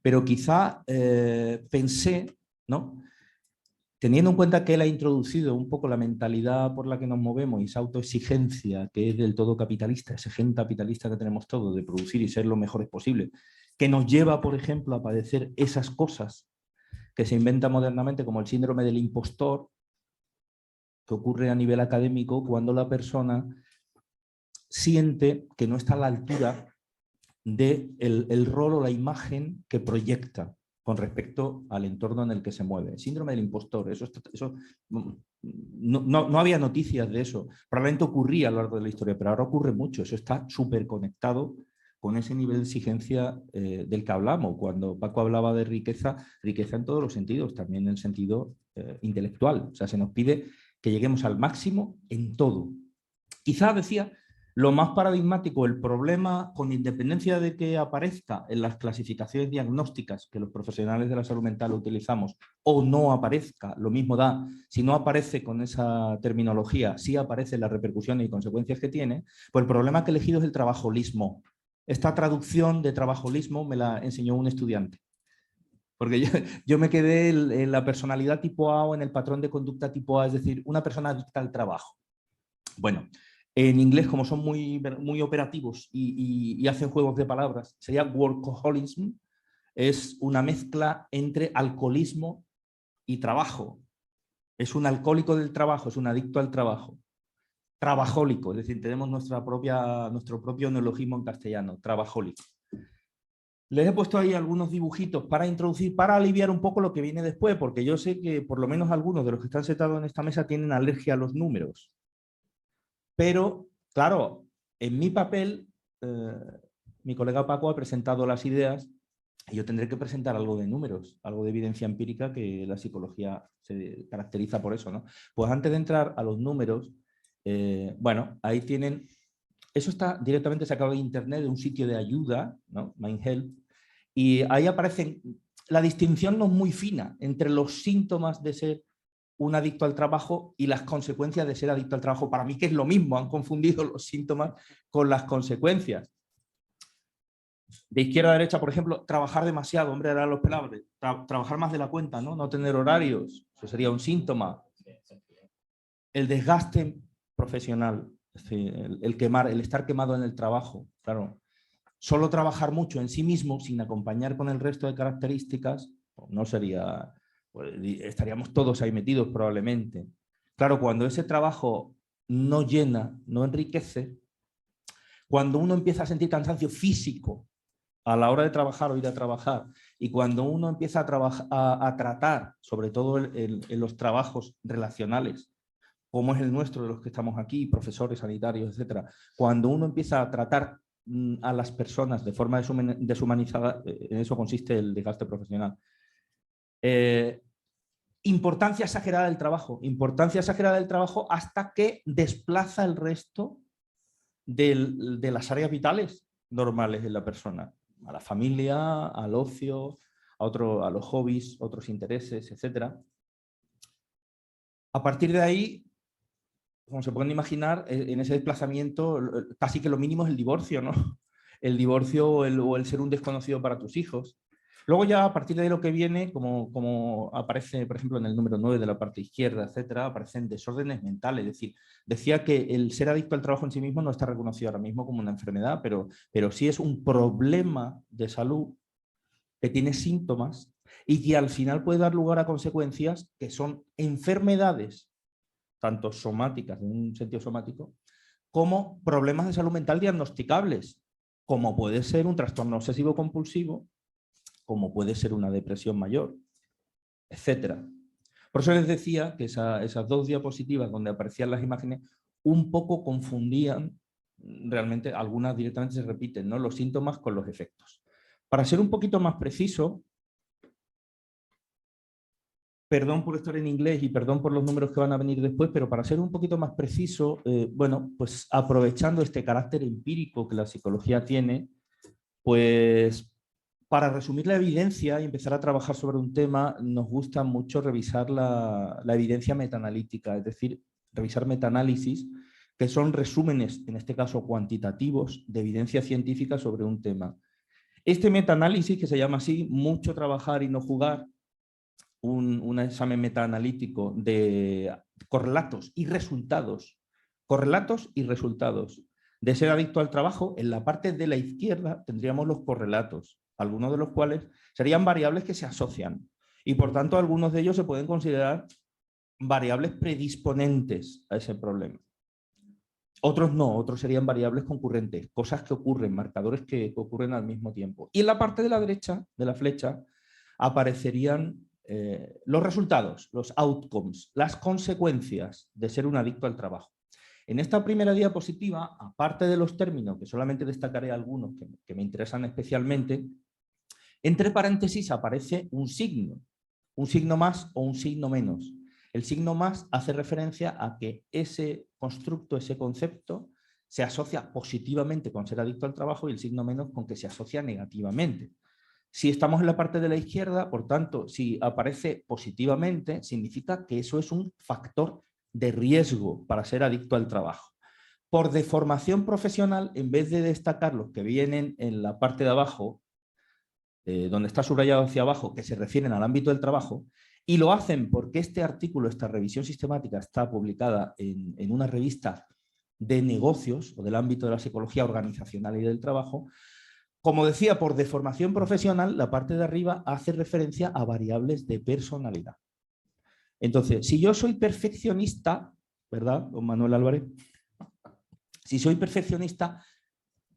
Pero quizá pensé, ¿no?, teniendo en cuenta que él ha introducido un poco la mentalidad por la que nos movemos y esa autoexigencia que es del todo capitalista, ese gen capitalista que tenemos todos de producir y ser lo mejores posible, que nos lleva, por ejemplo, a padecer esas cosas que se inventan modernamente como el síndrome del impostor, que ocurre a nivel académico cuando la persona siente que no está a la altura del rol o la imagen que proyecta con respecto al entorno en el que se mueve. Síndrome del impostor, no había noticias de eso. Probablemente ocurría a lo largo de la historia, pero ahora ocurre mucho. Eso está súper conectado con ese nivel de exigencia del que hablamos. Cuando Paco hablaba de riqueza, riqueza en todos los sentidos, también en el sentido intelectual. O sea, se nos pide que lleguemos al máximo en todo. Quizás, decía, lo más paradigmático, el problema, con independencia de que aparezca en las clasificaciones diagnósticas que los profesionales de la salud mental utilizamos, o no aparezca, lo mismo da, si no aparece con esa terminología, sí aparecen las repercusiones y consecuencias que tiene, pues el problema que he elegido es el trabajolismo. Esta traducción de trabajolismo me la enseñó un estudiante. Porque yo me quedé en la personalidad tipo A o en el patrón de conducta tipo A, es decir, una persona adicta al trabajo. Bueno, en inglés, como son muy operativos y hacen juegos de palabras, sería workaholism, es una mezcla entre alcoholismo y trabajo. Es un alcohólico del trabajo, es un adicto al trabajo. Trabajólico, es decir, tenemos nuestro propio neologismo en castellano, trabajólico. Les he puesto ahí algunos dibujitos para introducir, para aliviar un poco lo que viene después, porque yo sé que por lo menos algunos de los que están sentados en esta mesa tienen alergia a los números. Pero, claro, en mi papel, mi colega Paco ha presentado las ideas y yo tendré que presentar algo de números, algo de evidencia empírica, que la psicología se caracteriza por eso, ¿no? Pues antes de entrar a los números, bueno, ahí tienen... Eso está directamente sacado de internet, de un sitio de ayuda, ¿no? MindHelp, y ahí aparecen... La distinción no es muy fina entre los síntomas de ser un adicto al trabajo y las consecuencias de ser adicto al trabajo. Para mí que es lo mismo, han confundido los síntomas con las consecuencias. De izquierda a derecha, por ejemplo, trabajar demasiado, hombre, eran los pelables, trabajar más de la cuenta, ¿no? No tener horarios, eso sería un síntoma. El desgaste profesional, es decir, el estar quemado en el trabajo, claro. Solo trabajar mucho en sí mismo, sin acompañar con el resto de características, no sería... Pues estaríamos todos ahí metidos probablemente. Claro, cuando ese trabajo no llena, no enriquece, cuando uno empieza a sentir cansancio físico a la hora de trabajar o ir a trabajar, y cuando uno empieza a tratar, sobre todo en los trabajos relacionales, como es el nuestro, de los que estamos aquí, profesores, sanitarios, etcétera, cuando uno empieza a tratar a las personas de forma deshumanizada, en eso consiste el desgaste profesional. Importancia exagerada del trabajo hasta que desplaza el resto de las áreas vitales normales de la persona, a la familia, al ocio, a los hobbies, otros intereses, etc. A partir de ahí, como se pueden imaginar, en ese desplazamiento casi que lo mínimo es el divorcio, ¿no? El divorcio o el ser un desconocido para tus hijos. Luego ya a partir de ahí lo que viene, como aparece, por ejemplo, en el número 9 de la parte izquierda, etcétera, aparecen desórdenes mentales. Es decir, decía que el ser adicto al trabajo en sí mismo no está reconocido ahora mismo como una enfermedad, pero sí es un problema de salud que tiene síntomas y que al final puede dar lugar a consecuencias que son enfermedades, tanto somáticas, en un sentido somático, como problemas de salud mental diagnosticables, como puede ser un trastorno obsesivo compulsivo, como puede ser una depresión mayor, etc. Por eso les decía que esas dos diapositivas donde aparecían las imágenes un poco confundían, realmente algunas directamente se repiten, ¿no? Los síntomas con los efectos. Para ser un poquito más preciso, perdón por estar en inglés y perdón por los números que van a venir después, pero para ser un poquito más preciso, bueno, pues aprovechando este carácter empírico que la psicología tiene, pues para resumir la evidencia y empezar a trabajar sobre un tema, nos gusta mucho revisar la evidencia metaanalítica, es decir, revisar metaanálisis, que son resúmenes, en este caso cuantitativos, de evidencia científica sobre un tema. Este metaanálisis, que se llama así, mucho trabajar y no jugar, un examen metaanalítico de correlatos y resultados de ser adicto al trabajo. En la parte de la izquierda tendríamos los correlatos, algunos de los cuales serían variables que se asocian y por tanto algunos de ellos se pueden considerar variables predisponentes a ese problema. Otros no, otros serían variables concurrentes, cosas que ocurren, marcadores que ocurren al mismo tiempo. Y en la parte de la derecha de la flecha aparecerían los resultados, los outcomes, las consecuencias de ser un adicto al trabajo. En esta primera diapositiva, aparte de los términos, que solamente destacaré algunos que me interesan especialmente, entre paréntesis aparece un signo más o un signo menos. El signo más hace referencia a que ese constructo, ese concepto, se asocia positivamente con ser adicto al trabajo y el signo menos con que se asocia negativamente. Si estamos en la parte de la izquierda, por tanto, si aparece positivamente, significa que eso es un factor de riesgo para ser adicto al trabajo. Por deformación profesional, en vez de destacar los que vienen en la parte de abajo, donde está subrayado hacia abajo, que se refieren al ámbito del trabajo, y lo hacen porque este artículo, esta revisión sistemática, está publicada en una revista de negocios o del ámbito de la psicología organizacional y del trabajo. Como decía, por deformación profesional, la parte de arriba hace referencia a variables de personalidad. Entonces, si yo soy perfeccionista, ¿verdad, don Manuel Álvarez? Si soy perfeccionista,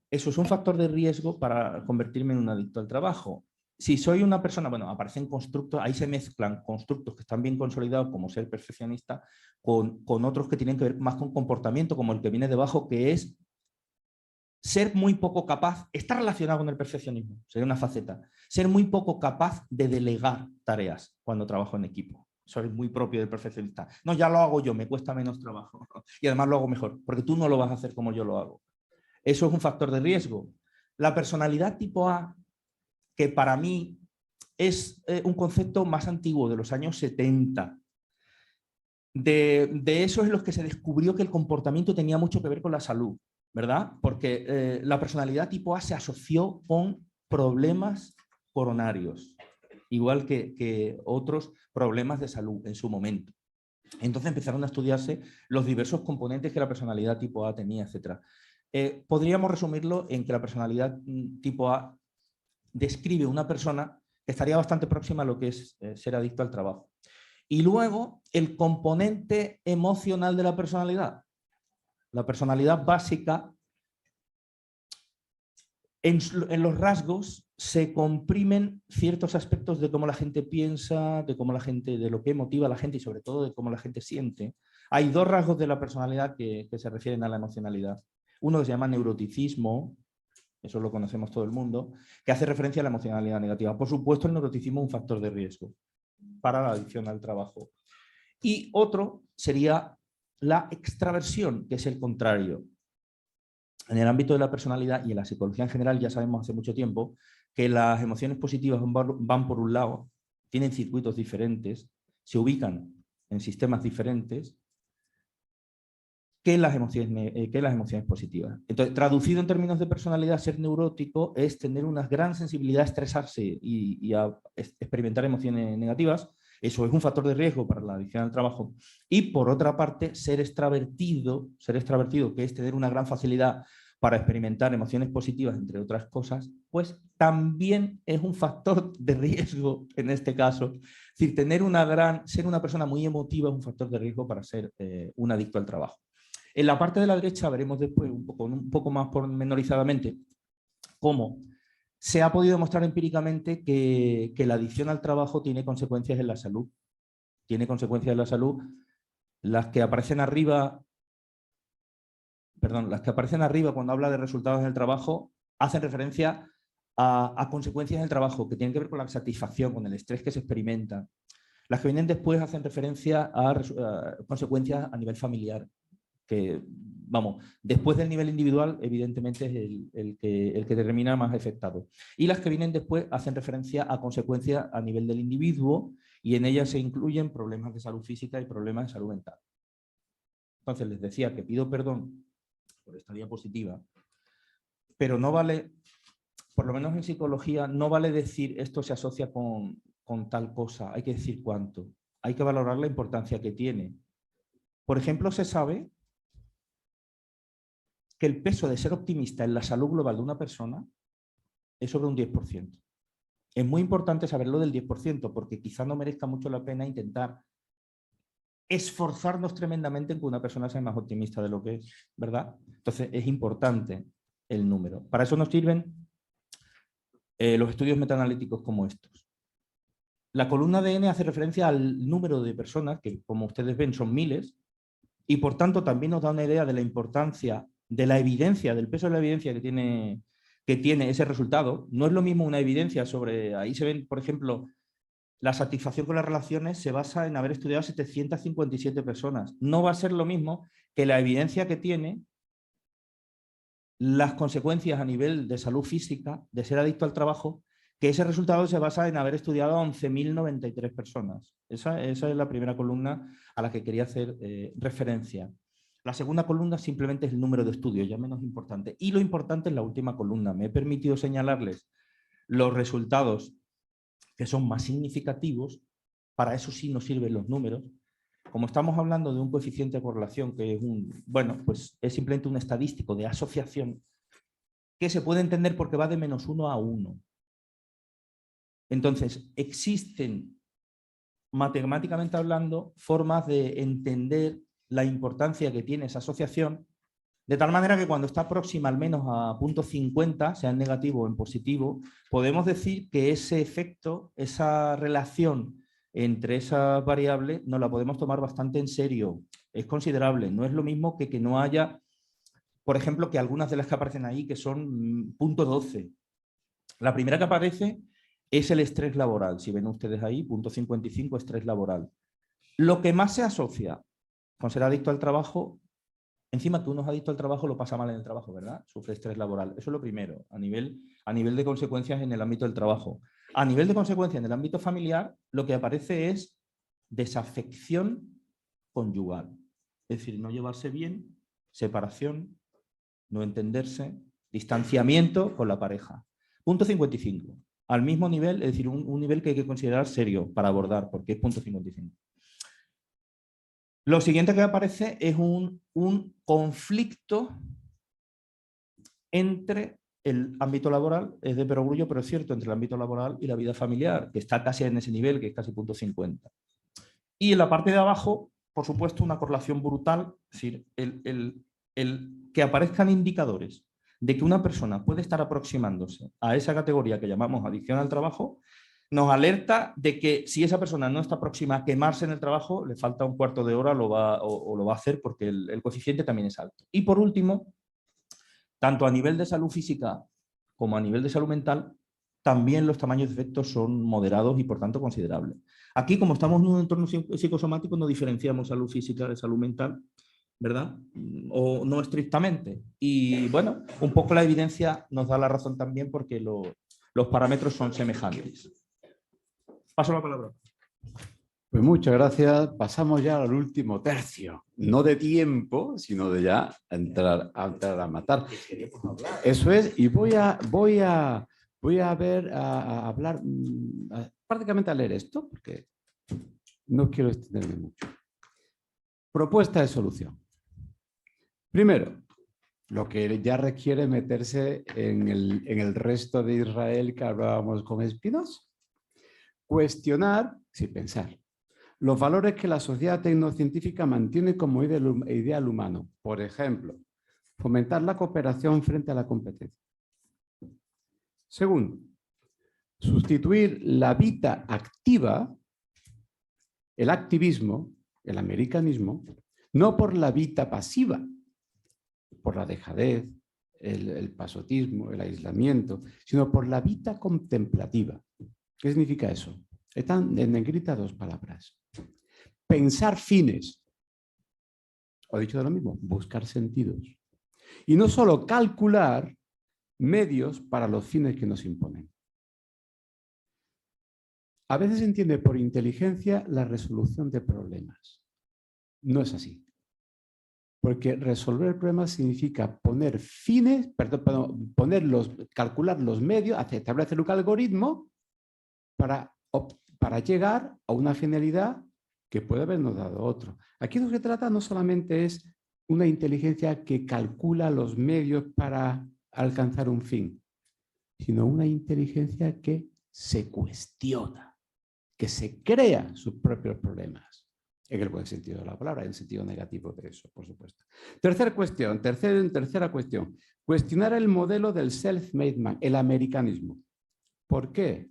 eso es un factor de riesgo para convertirme en un adicto al trabajo. Si soy una persona, bueno, aparecen constructos, ahí se mezclan constructos que están bien consolidados, como ser perfeccionista, con otros que tienen que ver más con comportamiento, como el que viene debajo, que es ser muy poco capaz, está relacionado con el perfeccionismo, sería una faceta, ser muy poco capaz de delegar tareas cuando trabajo en equipo. Eso es muy propio del perfeccionista. No, ya lo hago yo, me cuesta menos trabajo. Y además lo hago mejor, porque tú no lo vas a hacer como yo lo hago. Eso es un factor de riesgo. La personalidad tipo A, que para mí es un concepto más antiguo, de los años 70. De eso es lo que se descubrió que el comportamiento tenía mucho que ver con la salud, ¿verdad? Porque la personalidad tipo A se asoció con problemas coronarios, igual que otros problemas de salud en su momento. Entonces empezaron a estudiarse los diversos componentes que la personalidad tipo A tenía, etc. Podríamos resumirlo en que la personalidad tipo A describe una persona que estaría bastante próxima a lo que es ser adicto al trabajo. Y luego, el componente emocional de la personalidad. La personalidad básica, en los rasgos se comprimen ciertos aspectos de cómo la gente piensa, de lo que motiva a la gente y sobre todo de cómo la gente siente. Hay dos rasgos de la personalidad que se refieren a la emocionalidad. Uno que se llama neuroticismo, eso lo conocemos todo el mundo, que hace referencia a la emocionalidad negativa. Por supuesto, el neuroticismo es un factor de riesgo para la adicción al trabajo. Y otro sería la extraversión, que es el contrario. En el ámbito de la personalidad y en la psicología en general ya sabemos hace mucho tiempo que las emociones positivas van por un lado, tienen circuitos diferentes, se ubican en sistemas diferentes que las emociones positivas. Entonces, traducido en términos de personalidad, ser neurótico es tener una gran sensibilidad a estresarse y a experimentar emociones negativas. Eso es un factor de riesgo para la adicción al trabajo. Y por otra parte, ser extravertido, que es tener una gran facilidad para experimentar emociones positivas, entre otras cosas, pues también es un factor de riesgo en este caso. Es decir, ser una persona muy emotiva es un factor de riesgo para ser un adicto al trabajo. En la parte de la derecha veremos después, un poco más pormenorizadamente, cómo se ha podido demostrar empíricamente que la adicción al trabajo tiene consecuencias en la salud. Tiene consecuencias en la salud. Las que aparecen arriba cuando habla de resultados en el trabajo hacen referencia a consecuencias en el trabajo que tienen que ver con la satisfacción, con el estrés que se experimenta. Las que vienen después hacen referencia a consecuencias a nivel familiar, que, vamos, después del nivel individual, evidentemente es el que termina más afectado. Y las que vienen después hacen referencia a consecuencias a nivel del individuo y en ellas se incluyen problemas de salud física y problemas de salud mental. Entonces les decía que pido perdón por esta diapositiva, pero no vale, por lo menos en psicología, no vale decir esto se asocia con tal cosa, hay que decir cuánto, hay que valorar la importancia que tiene. Por ejemplo, se sabe que el peso de ser optimista en la salud global de una persona es sobre un 10%. Es muy importante saberlo del 10%, porque quizá no merezca mucho la pena intentar esforzarnos tremendamente en que una persona sea más optimista de lo que es, ¿verdad? Entonces es importante el número. Para eso nos sirven los estudios metaanalíticos como estos. La columna de N hace referencia al número de personas, que como ustedes ven son miles, y por tanto también nos da una idea de la importancia de la evidencia, del peso de la evidencia que tiene ese resultado. No es lo mismo una evidencia sobre, ahí se ven, por ejemplo, la satisfacción con las relaciones se basa en haber estudiado a 757 personas. No va a ser lo mismo que la evidencia que tiene las consecuencias a nivel de salud física de ser adicto al trabajo, que ese resultado se basa en haber estudiado a 11.093 personas. Esa es la primera columna a la que quería hacer referencia. La segunda columna simplemente es el número de estudios, ya menos importante. Y lo importante es la última columna. Me he permitido señalarles los resultados que son más significativos. Para eso sí nos sirven los números. Como estamos hablando de un coeficiente de correlación que es pues es simplemente un estadístico de asociación que se puede entender porque va de -1 a 1. Entonces, existen, matemáticamente hablando, formas de entender la importancia que tiene esa asociación, de tal manera que cuando está próxima al menos a 0,50, sea en negativo o en positivo, podemos decir que ese efecto, esa relación entre esas variables, nos la podemos tomar bastante en serio. Es considerable, no es lo mismo que no haya, por ejemplo, que algunas de las que aparecen ahí, que son 0,12. La primera que aparece es el estrés laboral. Si ven ustedes ahí, 0,55, estrés laboral. Lo que más se asocia con ser adicto al trabajo, encima que uno es adicto al trabajo lo pasa mal en el trabajo, ¿verdad? Sufre estrés laboral. Eso es lo primero, a nivel de consecuencias en el ámbito del trabajo. A nivel de consecuencias en el ámbito familiar, lo que aparece es desafección conyugal. Es decir, no llevarse bien, separación, no entenderse, distanciamiento con la pareja. 0,55. Al mismo nivel, es decir, un nivel que hay que considerar serio para abordar, porque es 0,55. Lo siguiente que aparece es un conflicto entre el ámbito laboral, es de perogrullo, pero es cierto, entre el ámbito laboral y la vida familiar, que está casi en ese nivel, que es casi 0,50. Y en la parte de abajo, por supuesto, una correlación brutal, es decir, el que aparezcan indicadores de que una persona puede estar aproximándose a esa categoría que llamamos adicción al trabajo, nos alerta de que si esa persona no está próxima a quemarse en el trabajo, le falta un cuarto de hora, lo va a hacer porque el coeficiente también es alto. Y por último, tanto a nivel de salud física como a nivel de salud mental, también los tamaños de efectos son moderados y por tanto considerables. Aquí, como estamos en un entorno psicosomático, no diferenciamos salud física de salud mental, ¿verdad? O no estrictamente. Y bueno, un poco la evidencia nos da la razón también porque los parámetros son semejantes. Paso la palabra. Pues muchas gracias. Pasamos ya al último tercio. No de tiempo, sino de ya entrar a matar. Eso es. Y voy a hablar, prácticamente a leer esto, porque no quiero extenderme mucho. Propuesta de solución. Primero, lo que ya requiere meterse en el resto de Israel que hablábamos con Espinosa. Cuestionar, sin pensar, los valores que la sociedad tecnocientífica mantiene como ideal humano. Por ejemplo, fomentar la cooperación frente a la competencia. Segundo, sustituir la vida activa, el activismo, el americanismo, no por la vida pasiva, por la dejadez, el pasotismo, el aislamiento, sino por la vida contemplativa. ¿Qué significa eso? Están en negrita dos palabras. Pensar fines, o dicho de lo mismo, buscar sentidos. Y no solo calcular medios para los fines que nos imponen. A veces se entiende por inteligencia la resolución de problemas. No es así. Porque resolver problemas significa poner fines, calcular los medios, establecer un algoritmo para llegar a una finalidad que puede habernos dado otro. Aquí lo que se trata no solamente es una inteligencia que calcula los medios para alcanzar un fin, sino una inteligencia que se cuestiona, que se crea sus propios problemas. En el buen sentido de la palabra, en el sentido negativo de eso, por supuesto. Tercera cuestión. Cuestionar el modelo del self-made man, el americanismo. ¿Por qué?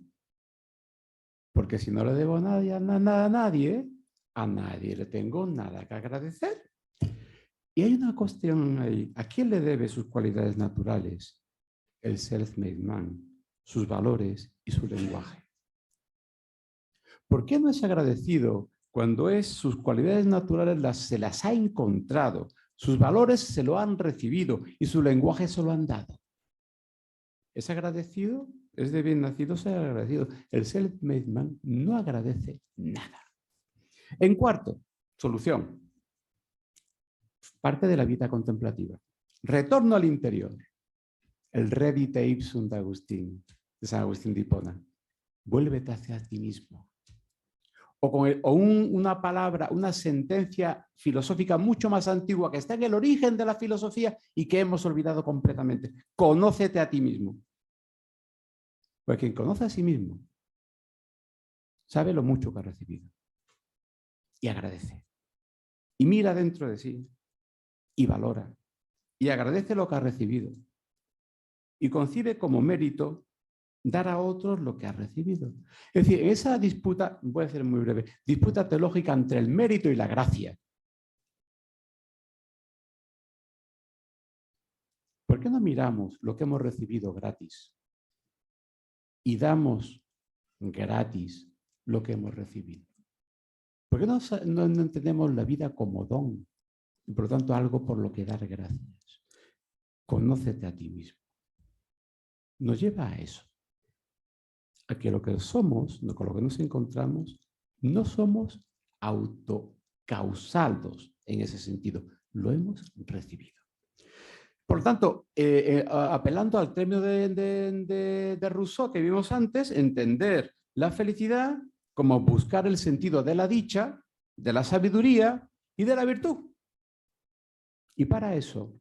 Porque si no le debo nada a nadie le tengo nada que agradecer. Y hay una cuestión ahí. ¿A quién le debe sus cualidades naturales? El self-made man, sus valores y su lenguaje. ¿Por qué no es agradecido cuando sus cualidades naturales se las ha encontrado, sus valores se lo han recibido y su lenguaje se lo han dado? ¿Es agradecido? ¿Es de bien nacido ser agradecido? El self-made man no agradece nada. En cuarto, solución. Parte de la vida contemplativa. Retorno al interior. El redite ipsum de San Agustín de Hipona. Vuélvete hacia ti mismo. Una palabra, una sentencia filosófica mucho más antigua que está en el origen de la filosofía y que hemos olvidado completamente. Conócete a ti mismo. Pues quien conoce a sí mismo sabe lo mucho que ha recibido y agradece. Y mira dentro de sí y valora y agradece lo que ha recibido y concibe como mérito dar a otros lo que ha recibido. Es decir, en esa disputa, voy a ser muy breve, disputa teológica entre el mérito y la gracia. ¿Por qué no miramos lo que hemos recibido gratis y damos gratis lo que hemos recibido? ¿Por qué no entendemos la vida como don y por lo tanto algo por lo que dar gracias? Conócete a ti mismo. Nos lleva a eso. A que lo que somos, con lo que nos encontramos, no somos autocausados en ese sentido. Lo hemos recibido. Por lo tanto, apelando al término de Rousseau que vimos antes, entender la felicidad como buscar el sentido de la dicha, de la sabiduría y de la virtud. Y para eso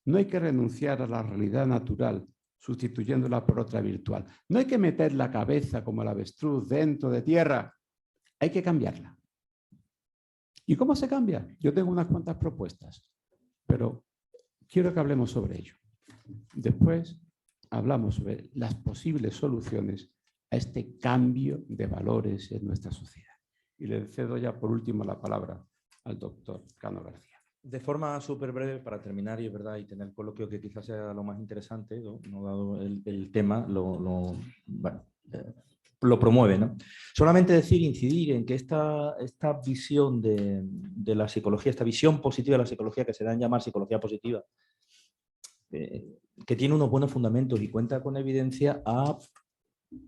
no hay que renunciar a la realidad natural sustituyéndola por otra virtual. No hay que meter la cabeza como el avestruz dentro de tierra. Hay que cambiarla. ¿Y cómo se cambia? Yo tengo unas cuantas propuestas, pero quiero que hablemos sobre ello. Después hablamos sobre las posibles soluciones a este cambio de valores en nuestra sociedad. Y le cedo ya por último la palabra al doctor Cano García. De forma súper breve, para terminar, y es verdad, y tener el coloquio que quizás sea lo más interesante, no dado el tema, lo promueve, ¿no? Solamente incidir en que esta visión de la psicología, esta visión positiva de la psicología, que se da en llamar psicología positiva, que tiene unos buenos fundamentos y cuenta con evidencia, ha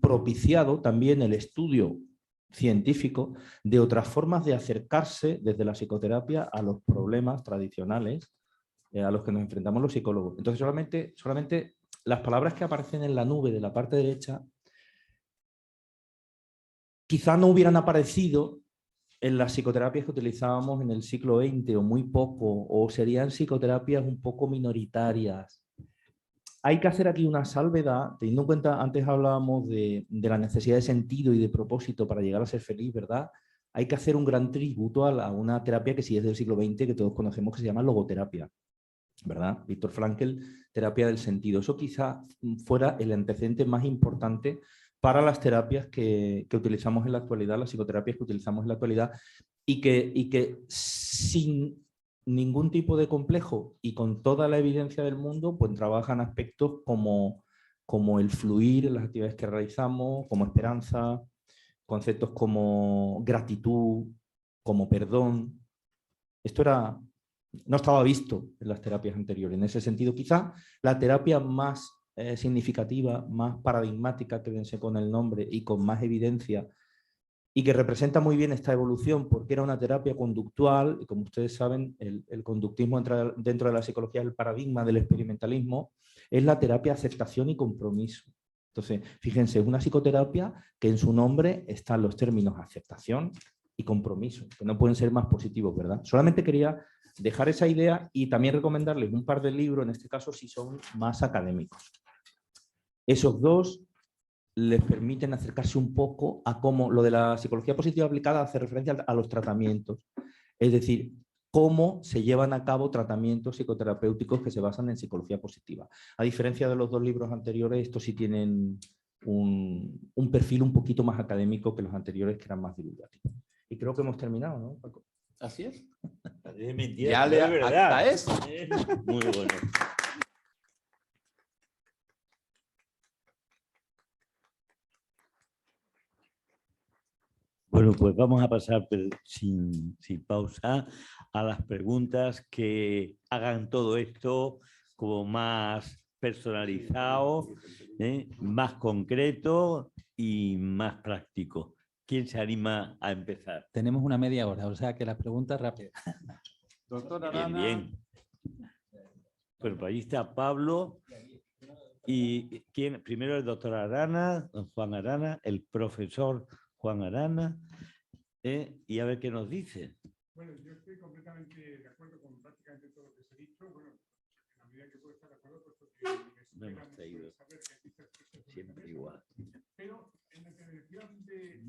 propiciado también el estudio científico de otras formas de acercarse desde la psicoterapia a los problemas tradicionales a los que nos enfrentamos los psicólogos. Entonces, solamente las palabras que aparecen en la nube de la parte derecha quizá no hubieran aparecido en las psicoterapias que utilizábamos en el siglo XX o muy poco, o serían psicoterapias un poco minoritarias. Hay que hacer aquí una salvedad, teniendo en cuenta, antes hablábamos de la necesidad de sentido y de propósito para llegar a ser feliz, ¿verdad? Hay que hacer un gran tributo a una terapia que sí es del siglo XX, que todos conocemos, que se llama logoterapia, ¿verdad? Víctor Frankl, terapia del sentido. Eso quizá fuera el antecedente más importante para las terapias que utilizamos en la actualidad, las psicoterapias que utilizamos en la actualidad, y que sin ningún tipo de complejo y con toda la evidencia del mundo, pues trabajan aspectos como el fluir en las actividades que realizamos, como esperanza, conceptos como gratitud, como perdón. Esto no estaba visto en las terapias anteriores. En ese sentido, quizá la terapia más significativa, más paradigmática, quédense con el nombre, y con más evidencia, y que representa muy bien esta evolución, porque era una terapia conductual, y como ustedes saben, el conductismo dentro de la psicología es el paradigma del experimentalismo, es la terapia aceptación y compromiso. Entonces, fíjense, es una psicoterapia que en su nombre están los términos aceptación y compromiso, que no pueden ser más positivos, ¿verdad? Solamente quería dejar esa idea y también recomendarles un par de libros, en este caso si son más académicos. Esos dos les permiten acercarse un poco a cómo lo de la psicología positiva aplicada hace referencia a los tratamientos, es decir, cómo se llevan a cabo tratamientos psicoterapéuticos que se basan en psicología positiva. A diferencia de los dos libros anteriores, estos sí tienen un perfil un poquito más académico que los anteriores, que eran más divulgativos. Y creo que hemos terminado, ¿no, Paco? Así es. Es mentira, Ya pero es verdad. hasta eso. Muy bueno. Bueno, pues vamos a pasar sin pausa a las preguntas que hagan todo esto como más personalizado, más concreto y más práctico. ¿Quién se anima a empezar? Tenemos una media hora, o sea que la pregunta es rápida. Doctor Bien, Arana. bien. Pues ahí está Pablo. Y ¿quién? Primero el doctor Arana, don Juan Arana, el profesor Juan Arana, y a ver qué nos dice. Bueno, yo estoy completamente de acuerdo con prácticamente todo lo que se ha dicho. Bueno, en la medida que puedo estar de acuerdo, puesto que No hemos traído siempre igual. Pero en la intervención de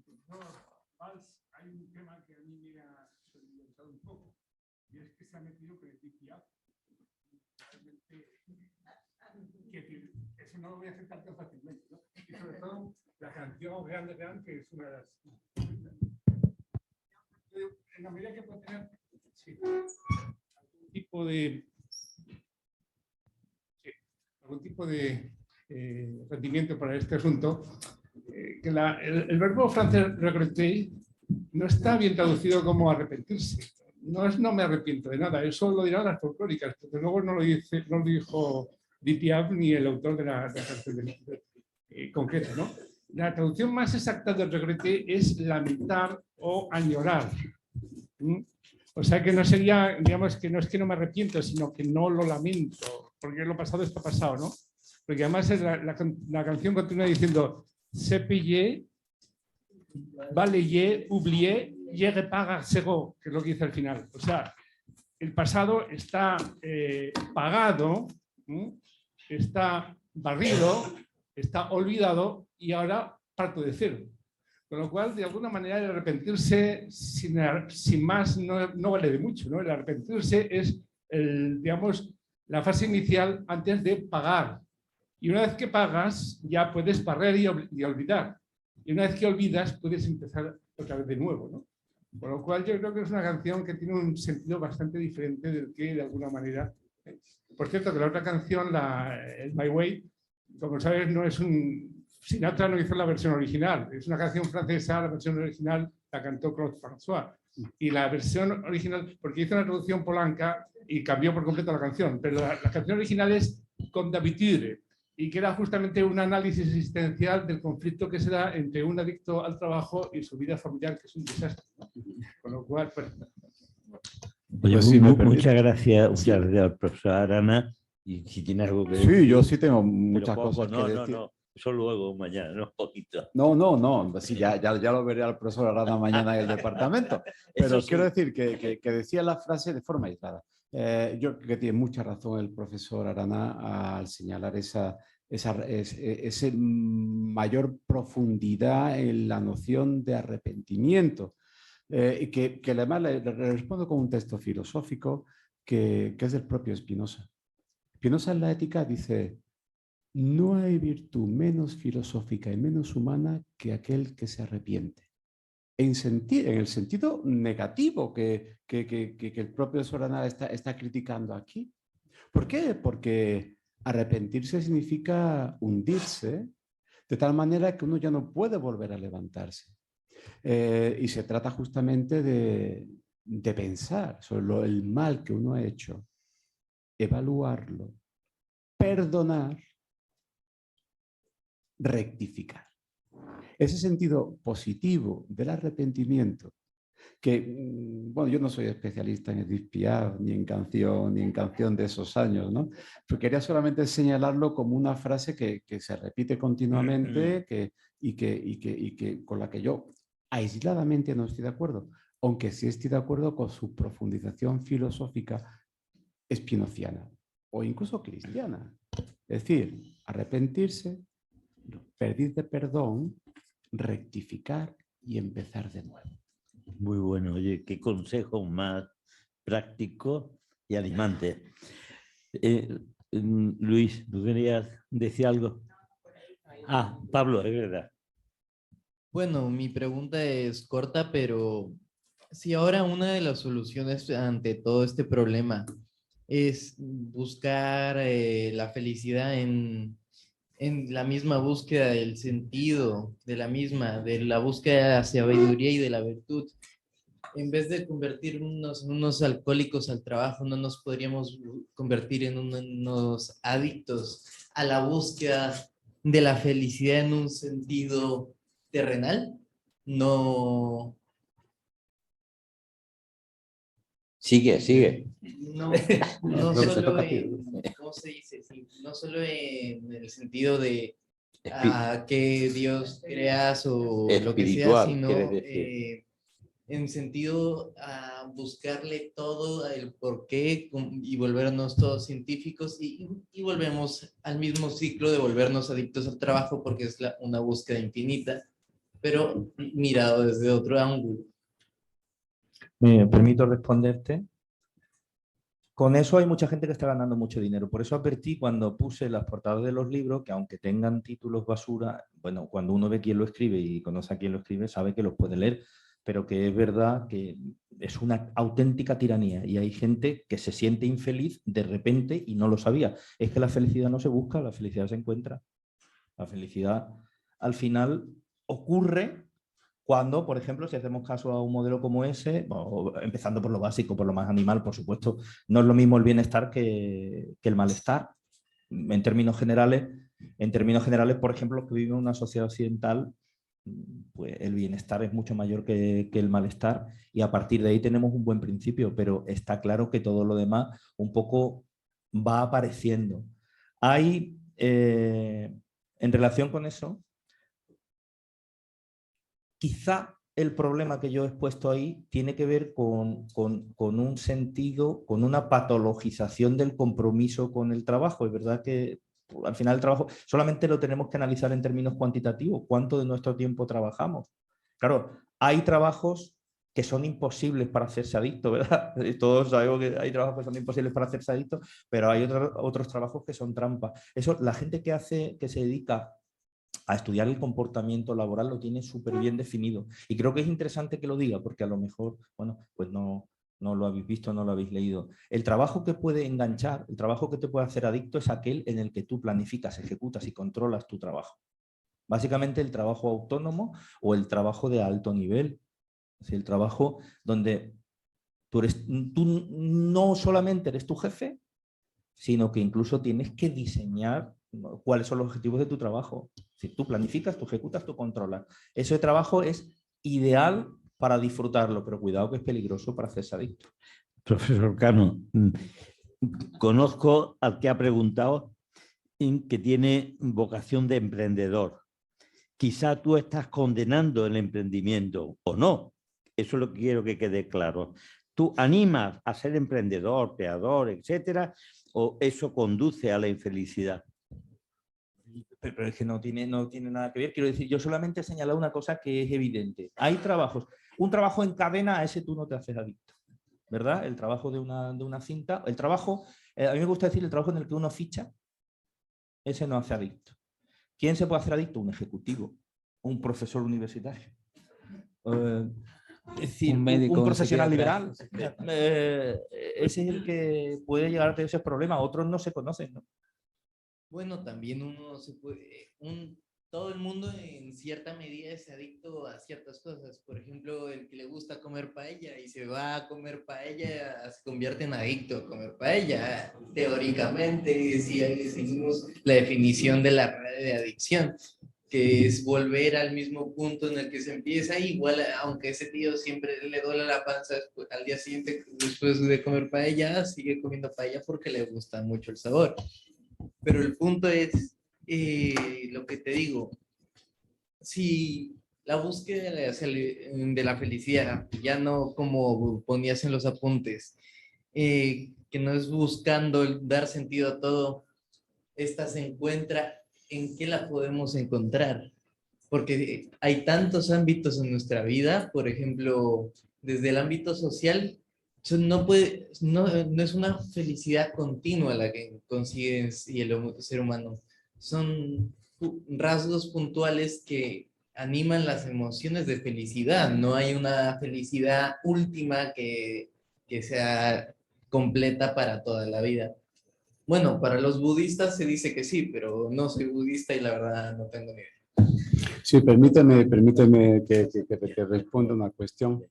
profesor Valls hay un tema que a mí me ha solidarizado un poco, y es que se ha metido con el DPA. Realmente, eso no lo voy a aceptar tan fácilmente, ¿no? Y sobre todo la canción Grande Gran, que es una de las... En la medida que pueda tener algún tipo de rendimiento para este asunto, que el verbo francés regretter no está bien traducido como arrepentirse. No me arrepiento de nada, eso lo dirán las folclóricas, porque luego no lo dijo Dipiaf ni el autor de la canción concreta, ¿no? La traducción más exacta de regretter es lamentar o añorar. O sea que no sería, digamos, que no es que no me arrepiento, sino que no lo lamento, porque lo pasado está pasado, ¿no? Porque además la canción continúa diciendo se pillé, balayé, oublié, je repars zéro, que es lo que dice al final. O sea, el pasado está pagado, está barrido, está olvidado y ahora parto de cero. Con lo cual, de alguna manera, el arrepentirse sin más no vale de mucho, ¿no? El arrepentirse es, digamos, la fase inicial antes de pagar. Y una vez que pagas, ya puedes barrer y olvidar. Y una vez que olvidas, puedes empezar otra vez de nuevo, ¿no? Con lo cual, yo creo que es una canción que tiene un sentido bastante diferente del que, de alguna manera... Por cierto, que la otra canción, el My Way, como sabes, no es un... Sinatra no hizo la versión original, es una canción francesa, la versión original la cantó Claude François. Y la versión original, porque hizo una traducción polanca y cambió por completo la canción, pero la canción original es Comme d'habitude, y que era justamente un análisis existencial del conflicto que se da entre un adicto al trabajo y su vida familiar, que es un desastre, ¿no? Con lo cual, pues... Oye, Pues sí, muchas gracias al profesor Arana. Y si tiene algo que decir... Sí, yo sí tengo pero muchas poco, cosas que decir. No, eso luego, mañana, no, poquito. No, sí, ya lo veré al profesor Arana mañana en el departamento. Pero Sí. quiero decir que decía la frase de forma aislada. Yo creo que tiene mucha razón el profesor Arana al señalar esa mayor profundidad en la noción de arrepentimiento. Y que además le respondo con un texto filosófico que es del propio Spinoza. Spinoza en la Ética dice: no hay virtud menos filosófica y menos humana que aquel que se arrepiente. En el sentido negativo que el propio Sorana está criticando aquí. ¿Por qué? Porque arrepentirse significa hundirse de tal manera que uno ya no puede volver a levantarse. Y se trata justamente de pensar sobre el mal que uno ha hecho, evaluarlo, perdonar, rectificar. Ese sentido positivo del arrepentimiento, que, bueno, yo no soy especialista en Edith Piaf, ni en canción de esos años, ¿no? Pero quería solamente señalarlo como una frase que se repite continuamente y que con la que yo aisladamente no estoy de acuerdo, aunque sí estoy de acuerdo con su profundización filosófica espinociana o incluso cristiana. Es decir, arrepentirse, pedir de perdón, rectificar y empezar de nuevo. Muy bueno, oye, qué consejo más práctico y animante. Luis, ¿tú querías decir algo? Ah, Pablo, es verdad. Bueno, mi pregunta es corta, pero si ahora una de las soluciones ante todo este problema es buscar la felicidad en en la misma búsqueda del sentido, de la búsqueda de la sabiduría y de la virtud. En vez de convertirnos en unos alcohólicos al trabajo, ¿no nos podríamos convertir en unos adictos a la búsqueda de la felicidad en un sentido terrenal? No, Sigue. no solo en, ¿cómo se dice? Sí, no solo en el sentido de que Dios creas o lo que sea, Espiritual, sino quieres decir. en sentido a buscarle todo el porqué y volvernos todos científicos y volvemos al mismo ciclo de volvernos adictos al trabajo porque es una búsqueda infinita, pero mirado desde otro ángulo. Me permito responderte. Con eso hay mucha gente que está ganando mucho dinero. Por eso advertí cuando puse las portadas de los libros que aunque tengan títulos basura, bueno, cuando uno ve quién lo escribe y conoce a quién lo escribe, sabe que los puede leer, pero que es verdad que es una auténtica tiranía y hay gente que se siente infeliz de repente y no lo sabía. Es que la felicidad no se busca, la felicidad se encuentra. La felicidad al final ocurre cuando, por ejemplo, si hacemos caso a un modelo como ese, empezando por lo básico, por lo más animal, por supuesto, no es lo mismo el bienestar que el malestar. En términos generales, por ejemplo, los que viven en una sociedad occidental, pues el bienestar es mucho mayor que el malestar y a partir de ahí tenemos un buen principio, pero está claro que todo lo demás un poco va apareciendo. Hay, en relación con eso, quizá el problema que yo he expuesto ahí tiene que ver con un sentido, con una patologización del compromiso con el trabajo. Es verdad que al final el trabajo solamente lo tenemos que analizar en términos cuantitativos. ¿Cuánto de nuestro tiempo trabajamos? Claro, hay trabajos que son imposibles para hacerse adicto, ¿verdad? Todos sabemos que hay trabajos que son imposibles para hacerse adicto, pero hay otros trabajos que son trampas. Eso, la gente que se dedica a estudiar el comportamiento laboral lo tiene súper bien definido. Y creo que es interesante que lo diga, porque a lo mejor, bueno, pues no lo habéis visto, no lo habéis leído. El trabajo que puede enganchar, el trabajo que te puede hacer adicto es aquel en el que tú planificas, ejecutas y controlas tu trabajo. Básicamente el trabajo autónomo o el trabajo de alto nivel. Es decir, el trabajo donde tú no solamente eres tu jefe, sino que incluso tienes que diseñar cuáles son los objetivos de tu trabajo. Si tú planificas, tú ejecutas, tú controlas. Ese trabajo es ideal para disfrutarlo, pero cuidado que es peligroso para hacerse adicto. Profesor Cano, conozco al que ha preguntado que tiene vocación de emprendedor. Quizá tú estás condenando el emprendimiento o no. Eso es lo que quiero que quede claro. ¿Tú animas a ser emprendedor, creador, etcétera, o eso conduce a la infelicidad? Pero es que no tiene nada que ver. Quiero decir, yo solamente he señalado una cosa que es evidente. Hay trabajos. Un trabajo en cadena, a ese tú no te haces adicto, ¿verdad? El trabajo de una cinta. El trabajo, a mí me gusta decir el trabajo en el que uno ficha, ese no hace adicto. ¿Quién se puede hacer adicto? Un ejecutivo, un profesor universitario. Es decir, Un médico, un profesional psiquiatra. liberal. Ese es el que puede llegar a tener esos problemas. Otros no se conocen, ¿no? Bueno, también uno se puede, todo el mundo en cierta medida es adicto a ciertas cosas. Por ejemplo, el que le gusta comer paella y se va a comer paella se convierte en adicto a comer paella. Teóricamente, si seguimos la definición de la red de adicción, que es volver al mismo punto en el que se empieza, igual, aunque ese tío siempre le duele la panza después, al día siguiente, después de comer paella, sigue comiendo paella porque le gusta mucho el sabor. Pero el punto es lo que te digo, si la búsqueda de la felicidad, ya no como ponías en los apuntes, que no es buscando dar sentido a todo, esta se encuentra, ¿en qué la podemos encontrar? Porque hay tantos ámbitos en nuestra vida, por ejemplo, desde el ámbito social, no es una felicidad continua la que consigues y el ser humano. Son rasgos puntuales que animan las emociones de felicidad. No hay una felicidad última que sea completa para toda la vida. Bueno, para los budistas se dice que sí, pero no soy budista y la verdad no tengo ni idea. Sí, permíteme que responda una cuestión.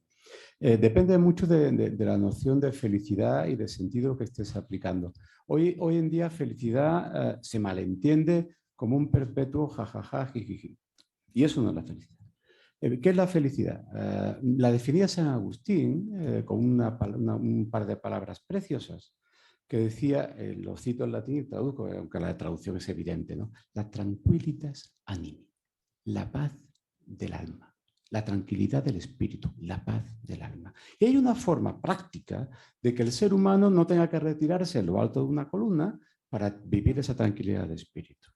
Depende mucho de la noción de felicidad y de sentido que estés aplicando. Hoy en día felicidad se malentiende como un perpetuo jajaja, jijiji. Y eso no es la felicidad. ¿Qué es la felicidad? La definía San Agustín con un par de palabras preciosas que decía, lo cito en latín y traduzco, aunque la traducción es evidente, ¿no? La tranquilitas animi, la paz del alma. La tranquilidad del espíritu, la paz del alma. Y hay una forma práctica de que el ser humano no tenga que retirarse en lo alto de una columna para vivir esa tranquilidad de espíritu.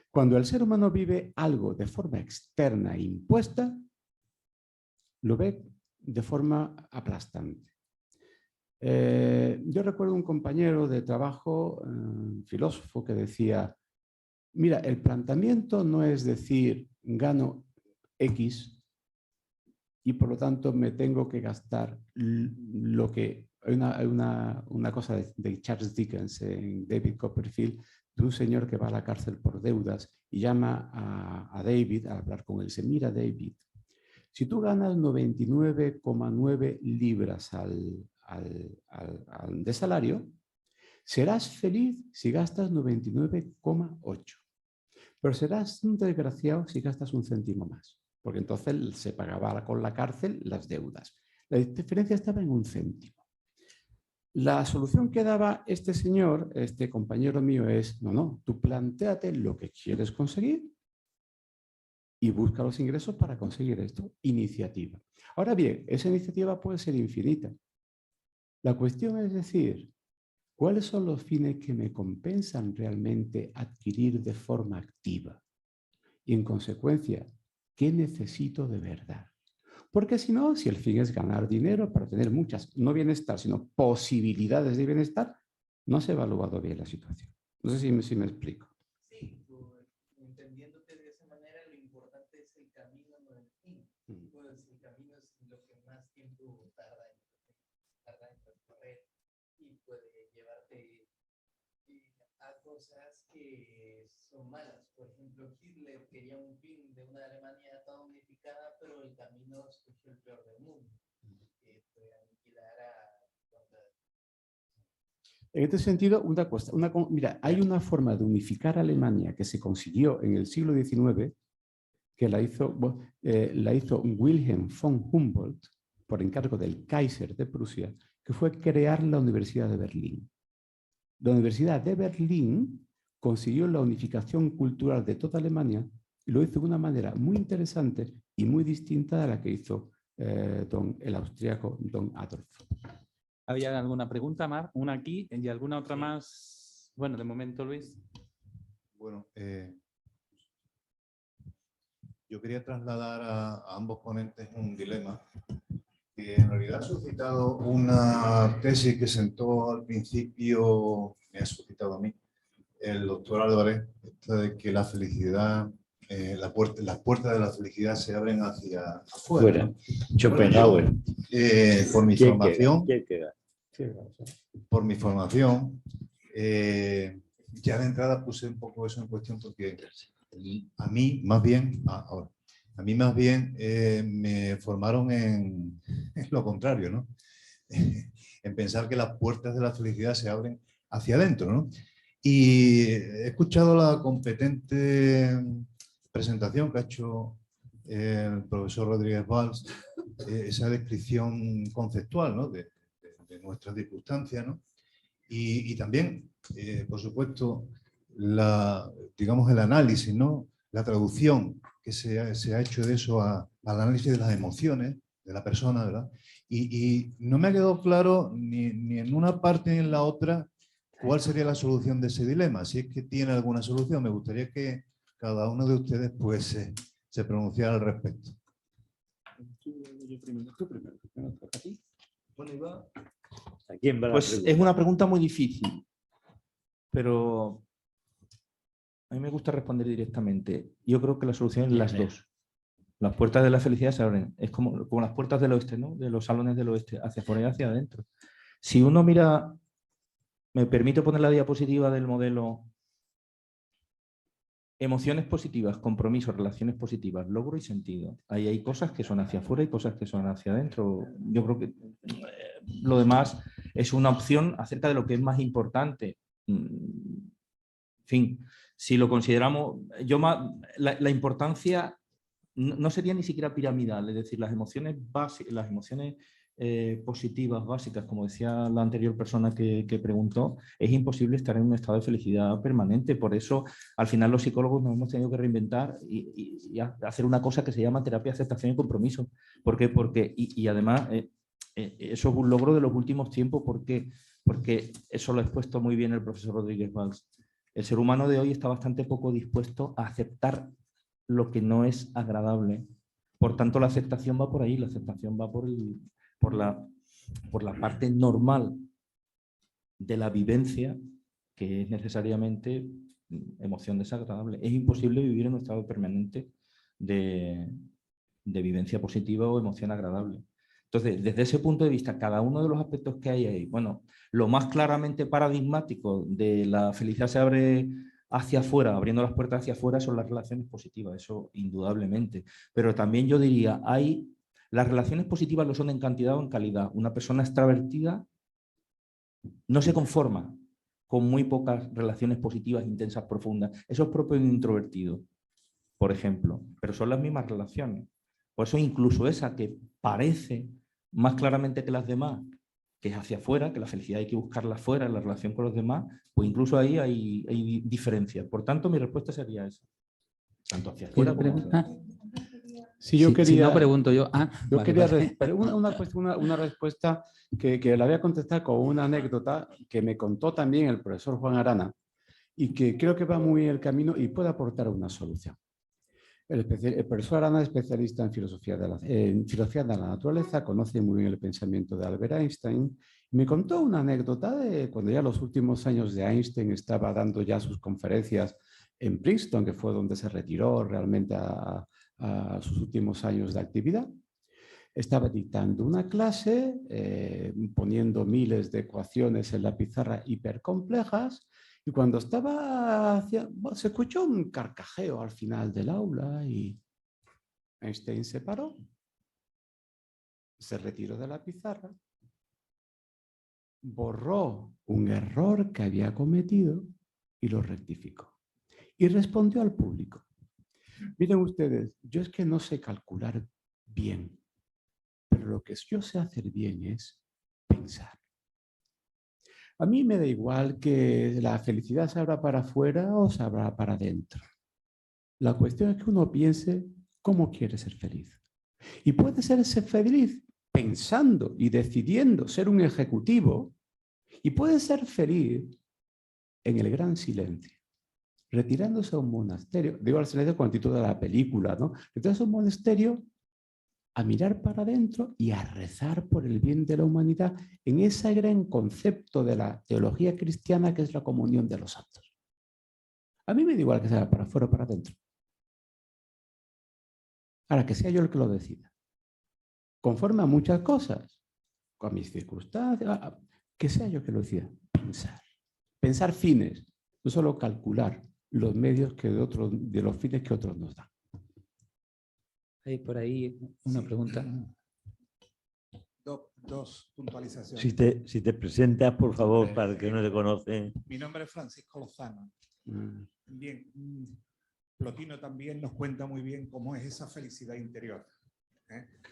Cuando el ser humano vive algo de forma externa e impuesta, lo ve de forma aplastante. Yo recuerdo un compañero de trabajo, filósofo, que decía, mira, el planteamiento no es decir, gano X, y por lo tanto me tengo que gastar lo que... Hay una cosa de Charles Dickens en David Copperfield, de un señor que va a la cárcel por deudas y llama a David a hablar con él. Dice, mira David, si tú ganas 99,9 libras de salario, serás feliz si gastas 99,8. Pero serás un desgraciado si gastas un céntimo más, porque entonces se pagaba con la cárcel las deudas. La diferencia estaba en un céntimo. La solución que daba este señor, este compañero mío, es, no, tú plantéate lo que quieres conseguir y busca los ingresos para conseguir esto. Iniciativa. Ahora bien, esa iniciativa puede ser infinita. La cuestión es decir, ¿cuáles son los fines que me compensan realmente adquirir de forma activa? Y en consecuencia, ¿qué necesito de verdad? Porque si no, si el fin es ganar dinero para tener muchas, no bienestar, sino posibilidades de bienestar, no se ha evaluado bien la situación. No sé si me explico. Sí, entendiéndote de esa manera, lo importante es el camino, no el fin. Pues el camino es lo que más tiempo tarda en recorrer y puede llevarte a cosas que son malas. Por ejemplo, Hitler quería un fin de una Alemania toda unificada, pero el camino escogió el peor del mundo, que fue aniquilar a... En este sentido, mira, hay una forma de unificar Alemania que se consiguió en el siglo XIX, que la hizo Wilhelm von Humboldt por encargo del Kaiser de Prusia, que fue crear la Universidad de Berlín. La Universidad de Berlín consiguió la unificación cultural de toda Alemania y lo hizo de una manera muy interesante y muy distinta a la que hizo el austríaco don Adolf. ¿Había alguna pregunta más? Una aquí y alguna otra más. Bueno, de momento, Luis. Bueno, yo quería trasladar a ambos ponentes un dilema que en realidad ha suscitado una tesis que sentó al principio, me ha suscitado a mí, el doctor Álvarez, esta de que la felicidad, las puertas de la felicidad se abren hacia afuera. Schopenhauer. Por mi formación, Por mi formación, ya de entrada puse un poco eso en cuestión porque a mí más bien, me formaron en lo contrario, ¿no? En pensar que las puertas de la felicidad se abren hacia adentro, ¿no? Y he escuchado la competente presentación que ha hecho el profesor Rodríguez Valls, esa descripción conceptual, ¿no? de nuestras circunstancias, ¿no? Y también, por supuesto, digamos el análisis, ¿no? La traducción que se ha hecho de eso al análisis de las emociones de la persona, ¿verdad? Y no me ha quedado claro ni en una parte ni en la otra cuál sería la solución de ese dilema. Si es que tiene alguna solución, me gustaría que cada uno de ustedes pues, se pronunciara al respecto. Bueno, Iván, ¿A quién va la pues pregunta? es una pregunta muy difícil, pero a mí me gusta responder directamente. Yo creo que la solución es las dos. Las puertas de la felicidad se abren. Es como las puertas del oeste, ¿no? De los salones del oeste, hacia afuera y hacia adentro. Si uno mira ¿Me permito poner la diapositiva del modelo? Emociones positivas, compromisos, relaciones positivas, logro y sentido. Ahí hay cosas que son hacia afuera y cosas que son hacia adentro. Yo creo que lo demás es una opción acerca de lo que es más importante. En fin, si lo consideramos, la importancia no sería ni siquiera piramidal, es decir, las emociones básicas, las emociones positivas, básicas, como decía la anterior persona que preguntó, es imposible estar en un estado de felicidad permanente. Por eso, al final, los psicólogos nos hemos tenido que reinventar y hacer una cosa que se llama terapia, aceptación y compromiso. ¿Por qué? Y además, eso es un logro de los últimos tiempos. ¿Por qué? Porque eso lo ha expuesto muy bien el profesor Rodríguez Valls. El ser humano de hoy está bastante poco dispuesto a aceptar lo que no es agradable. Por tanto, la aceptación va por ahí, la aceptación va por la parte normal de la vivencia, que es necesariamente emoción desagradable. Es imposible vivir en un estado permanente de vivencia positiva o emoción agradable. Entonces, desde ese punto de vista, cada uno de los aspectos que hay ahí, bueno, lo más claramente paradigmático de la felicidad se abre hacia afuera, abriendo las puertas hacia afuera, son las relaciones positivas, eso indudablemente. Pero también yo diría, las relaciones positivas lo son en cantidad o en calidad. Una persona extravertida no se conforma con muy pocas relaciones positivas, intensas, profundas. Eso es propio de un introvertido, por ejemplo, pero son las mismas relaciones. Por eso incluso esa que parece más claramente que las demás, que es hacia afuera, que la felicidad hay que buscarla afuera en la relación con los demás, pues incluso ahí hay diferencias. Por tanto, mi respuesta sería esa. Tanto hacia afuera como hacia adentro. Sí, yo quería... Si no pregunto yo... Yo vale, quería vale. una respuesta que la voy a contestar con una anécdota que me contó también el profesor Juan Arana y que creo que va muy en el camino y puede aportar una solución. El profesor Arana es especialista en filosofía de la naturaleza, conoce muy bien el pensamiento de Albert Einstein. Me contó una anécdota de cuando ya los últimos años de Einstein estaba dando ya sus conferencias en Princeton, que fue donde se retiró realmente a sus últimos años de actividad. Estaba dictando una clase, poniendo miles de ecuaciones en la pizarra hipercomplejas, y cuando se escuchó un carcajeo al final del aula y Einstein se paró, se retiró de la pizarra, borró un error que había cometido y lo rectificó. Y respondió al público. Miren ustedes, yo es que no sé calcular bien, pero lo que yo sé hacer bien es pensar. A mí me da igual que la felicidad se abra para afuera o se abra para adentro. La cuestión es que uno piense cómo quiere ser feliz. Y puede ser feliz pensando y decidiendo ser un ejecutivo, y puede ser feliz en el gran silencio, retirándose a un monasterio, digo al silencio con el título de la película, ¿no? Retirándose a un monasterio a mirar para adentro y a rezar por el bien de la humanidad en ese gran concepto de la teología cristiana que es la comunión de los santos. A mí me da igual que sea para afuera o para adentro. Ahora, que sea yo el que lo decida. Conforme a muchas cosas, con mis circunstancias, que sea yo el que lo decida. Pensar. Pensar fines, no solo calcular los medios de los fines que otros nos dan. Hay por ahí una pregunta. Dos puntualizaciones. Si te presentas, por favor, para el que no te conoce. Mi nombre es Francisco Lozano. Bien, Plotino también nos cuenta muy bien cómo es esa felicidad interior,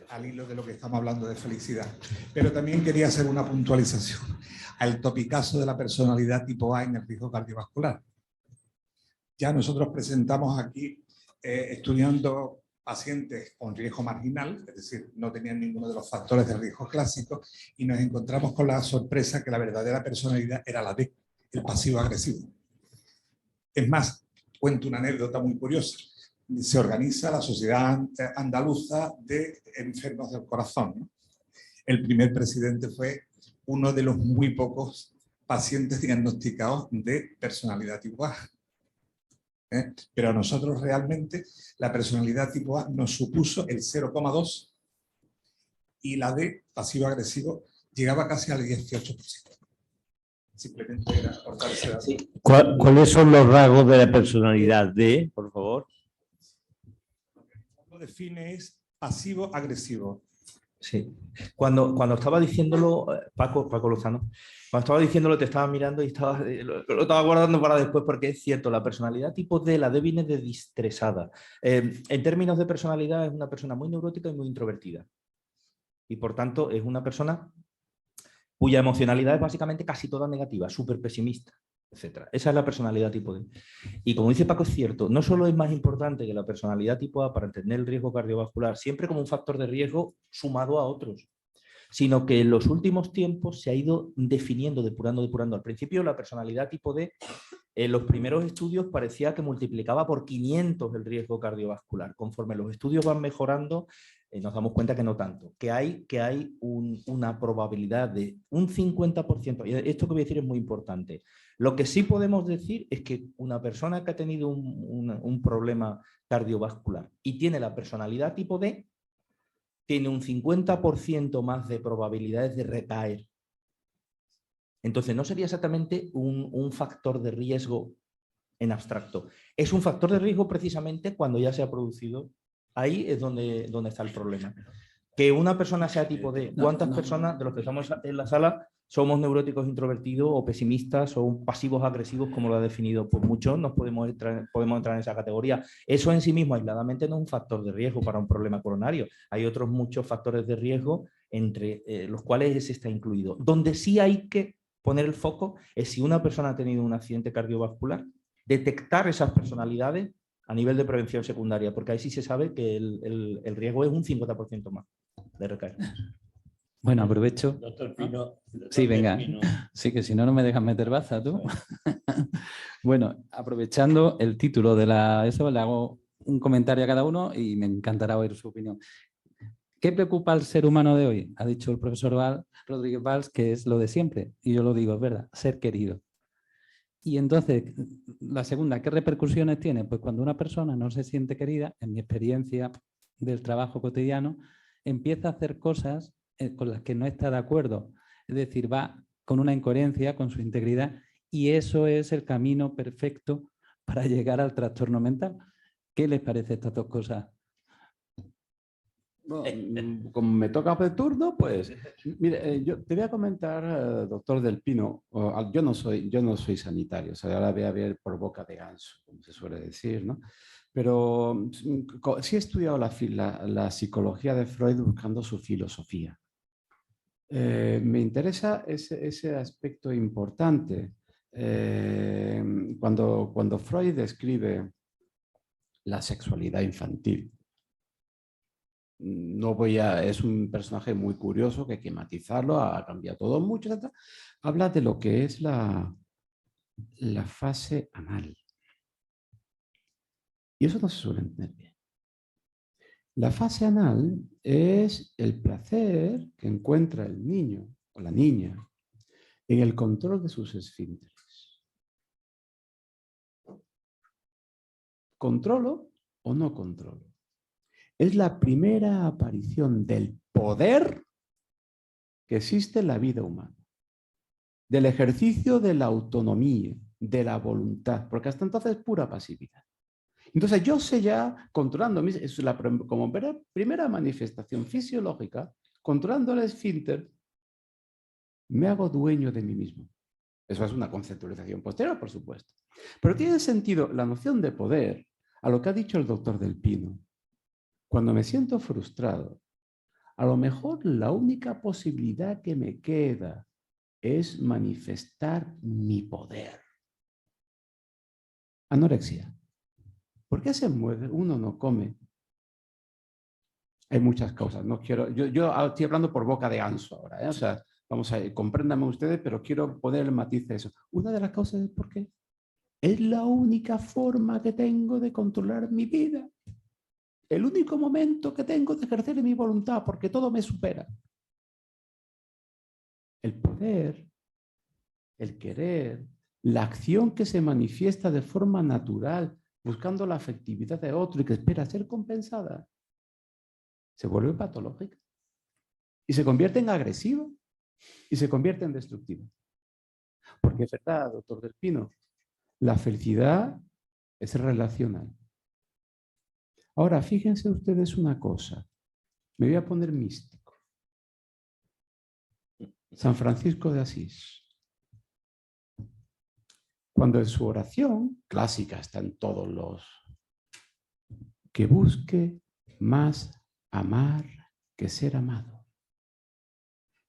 al hilo de lo que estamos hablando de felicidad. Pero también quería hacer una puntualización al topicazo de la personalidad tipo A en el riesgo cardiovascular. Ya nosotros presentamos aquí estudiando pacientes con riesgo marginal, es decir, no tenían ninguno de los factores de riesgo clásicos, y nos encontramos con la sorpresa que la verdadera personalidad era la D, el pasivo-agresivo. Es más, cuento una anécdota muy curiosa. Se organiza la Sociedad Andaluza de Enfermos del Corazón, ¿no? El primer presidente fue uno de los muy pocos pacientes diagnosticados de personalidad tipo A. Pero a nosotros realmente la personalidad tipo A nos supuso el 0,2 y la D, pasivo-agresivo, llegaba casi al 18%. simplemente era aportarse a... Sí. ¿Cuáles son los rasgos de la personalidad de, por favor? Lo define es pasivo-agresivo. Sí. Cuando estaba diciéndolo, Paco Lozano, cuando estaba diciéndolo te estaba mirando y lo estaba guardando para después porque es cierto, la personalidad tipo D, la D viene de distresada. En términos de personalidad es una persona muy neurótica y muy introvertida. Y por tanto es una persona cuya emocionalidad es básicamente casi toda negativa, súper pesimista, etc. Esa es la personalidad tipo D. Y como dice Paco, es cierto, no solo es más importante que la personalidad tipo A para entender el riesgo cardiovascular, siempre como un factor de riesgo sumado a otros, sino que en los últimos tiempos se ha ido definiendo, depurando. Al principio la personalidad tipo D, en los primeros estudios parecía que multiplicaba por 500 el riesgo cardiovascular. Conforme los estudios van mejorando, nos damos cuenta que no tanto, que hay una probabilidad de un 50%. Y esto que voy a decir es muy importante. Lo que sí podemos decir es que una persona que ha tenido un problema cardiovascular y tiene la personalidad tipo D, tiene un 50% más de probabilidades de recaer. Entonces, no sería exactamente un factor de riesgo en abstracto. Es un factor de riesgo precisamente cuando ya se ha producido. Ahí es donde está el problema. Que una persona sea tipo D. ¿Cuántas personas de los que estamos en la sala somos neuróticos introvertidos o pesimistas o pasivos agresivos, como lo ha definido? Pues muchos nos podemos entrar en esa categoría. Eso en sí mismo aisladamente no es un factor de riesgo para un problema coronario. Hay otros muchos factores de riesgo entre los cuales ese está incluido. Donde sí hay que poner el foco es si una persona ha tenido un accidente cardiovascular, detectar esas personalidades a nivel de prevención secundaria, porque ahí sí se sabe que el riesgo es un 50% más de recaer. Bueno, aprovecho. Doctor Pino. Sí, venga. Sí, que si no, no me dejan meter baza, tú. Bueno, aprovechando el título de eso, le hago un comentario a cada uno y me encantará oír su opinión. ¿Qué preocupa al ser humano de hoy? Ha dicho el profesor Rodríguez Valls que es lo de siempre. Y yo lo digo, es verdad, ser querido. Y entonces, la segunda, ¿qué repercusiones tiene? Pues cuando una persona no se siente querida, en mi experiencia del trabajo cotidiano, empieza a hacer cosas con las que no está de acuerdo. Es decir, va con una incoherencia, con su integridad, y eso es el camino perfecto para llegar al trastorno mental. ¿Qué les parece estas dos cosas? Bueno, como me toca de turno, pues mire, yo te voy a comentar, doctor Del Pino, yo no soy sanitario, o sea, ahora voy a ver por boca de ganso, como se suele decir, ¿no? Pero sí he estudiado la psicología de Freud buscando su filosofía. Me interesa ese aspecto importante. Cuando Freud describe la sexualidad infantil, es un personaje muy curioso que hay que matizarlo, ha cambiado todo mucho, etc. Habla de lo que es la fase anal. Y eso no se suele entender bien. La fase anal es el placer que encuentra el niño o la niña en el control de sus esfínteres. ¿Controlo o no controlo? Es la primera aparición del poder que existe en la vida humana, del ejercicio de la autonomía, de la voluntad, porque hasta entonces es pura pasividad. Entonces yo sé ya, controlando, es como primera manifestación fisiológica, controlando el esfínter, me hago dueño de mí mismo. Eso es una conceptualización posterior, por supuesto. Pero tiene sentido la noción de poder a lo que ha dicho el doctor Del Pino. Cuando me siento frustrado, a lo mejor la única posibilidad que me queda es manifestar mi poder. Anorexia. ¿Por qué se mueve? Uno no come. Hay muchas causas. No quiero, yo estoy hablando por boca de ganso ahora, ¿eh? O sea, vamos a ir, compréndanme ustedes, pero quiero poner el matiz de eso. Una de las causas es por qué. Es la única forma que tengo de controlar mi vida. El único momento que tengo de ejercer mi voluntad, porque todo me supera. El poder, el querer, la acción que se manifiesta de forma natural, buscando la afectividad de otro y que espera ser compensada, se vuelve patológica y se convierte en agresiva y se convierte en destructiva. Porque es verdad, doctor Del Pino, la felicidad es relacional. Ahora, fíjense ustedes una cosa. Me voy a poner místico. San Francisco de Asís. Cuando en su oración, clásica, está en todos los... que busque más amar que ser amado.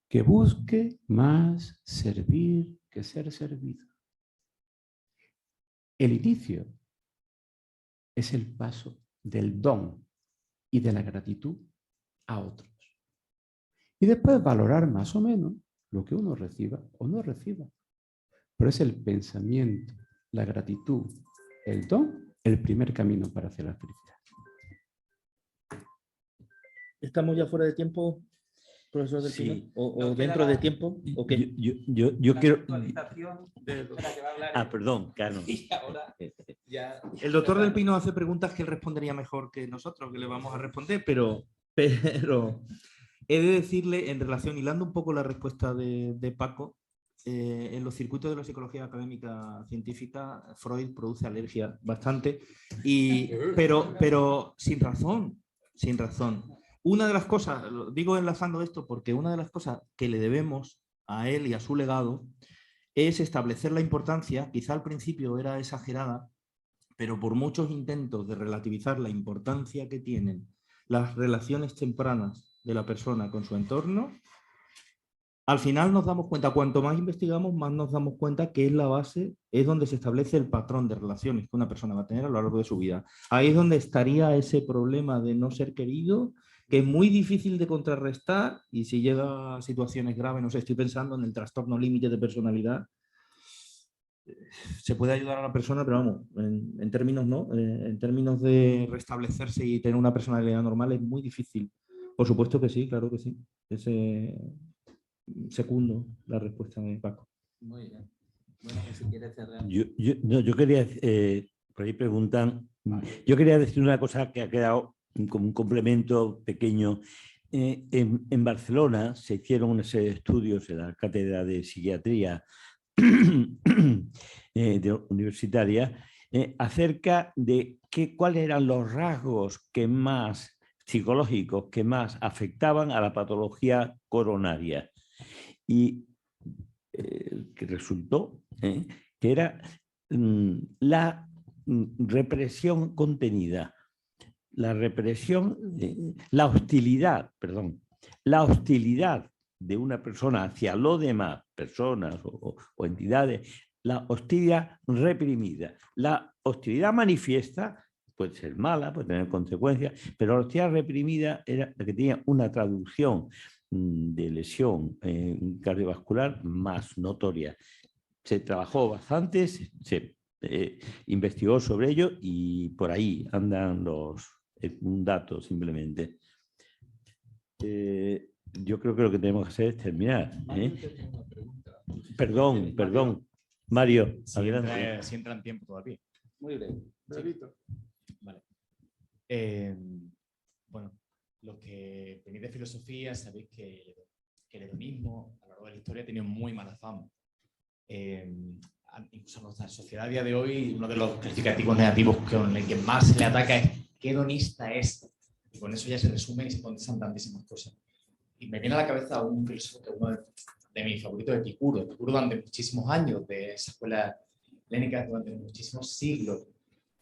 Que busque más servir que ser servido. El inicio es el paso del don y de la gratitud a otros. Y después valorar más o menos lo que uno reciba o no reciba. Pero es el pensamiento, la gratitud, el don, el primer camino para hacer la felicidad. ¿Estamos ya fuera de tiempo, profesor Del Pino? Sí. ¿O dentro de tiempo? ¿O qué? Yo quiero... perdón, Cano. El doctor Del Pino hace preguntas que él respondería mejor que nosotros, que le vamos a responder, pero he de decirle, en relación, hilando un poco la respuesta de Paco, en los circuitos de la psicología académica científica, Freud produce alergia bastante, pero sin razón, sin razón. Una de las cosas, lo digo enlazando esto, porque una de las cosas que le debemos a él y a su legado es establecer la importancia, quizá al principio era exagerada, pero por muchos intentos de relativizar la importancia que tienen las relaciones tempranas de la persona con su entorno, al final nos damos cuenta, cuanto más investigamos, más nos damos cuenta que es la base, es donde se establece el patrón de relaciones que una persona va a tener a lo largo de su vida. Ahí es donde estaría ese problema de no ser querido, que es muy difícil de contrarrestar, y si llega a situaciones graves, no sé, estoy pensando en el trastorno límite de personalidad, se puede ayudar a la persona, pero vamos, en términos no, en términos de restablecerse y tener una personalidad normal es muy difícil. Por supuesto que sí, claro que sí. Segundo la respuesta de Paco. Muy bien. Bueno, si quieres cerrar. Yo quería, por ahí preguntan, yo quería decir una cosa que ha quedado como un complemento pequeño. En Barcelona se hicieron una serie de estudios en la cátedra de psiquiatría universitaria acerca de cuáles eran los rasgos que más psicológicos que más afectaban a la patología coronaria. Y que resultó que era la represión contenida, la represión, la hostilidad de una persona hacia los demás, personas o entidades, la hostilidad reprimida. La hostilidad manifiesta puede ser mala, puede tener consecuencias, pero la hostilidad reprimida era la que tenía una traducción de lesión cardiovascular más notoria. Se trabajó bastante, se investigó sobre ello y por ahí andan un dato simplemente. Yo creo que lo que tenemos que hacer es terminar. Perdón. Mario, adelante. Si entra en tiempo todavía. Muy breve. Brevito. Vale. Bueno, los que venís de filosofía sabéis que el hedonismo a lo largo de la historia ha tenido muy mala fama. Incluso en nuestra sociedad a día de hoy, uno de los calificativos negativos con el que más se le ataca es ¿qué hedonista es? Y con eso ya se resumen y se contestan tantísimas cosas. Y me viene a la cabeza un filósofo que es uno de mis favoritos, Epicuro. Epicuro durante muchísimos años de esa escuela helénica, durante muchísimos siglos,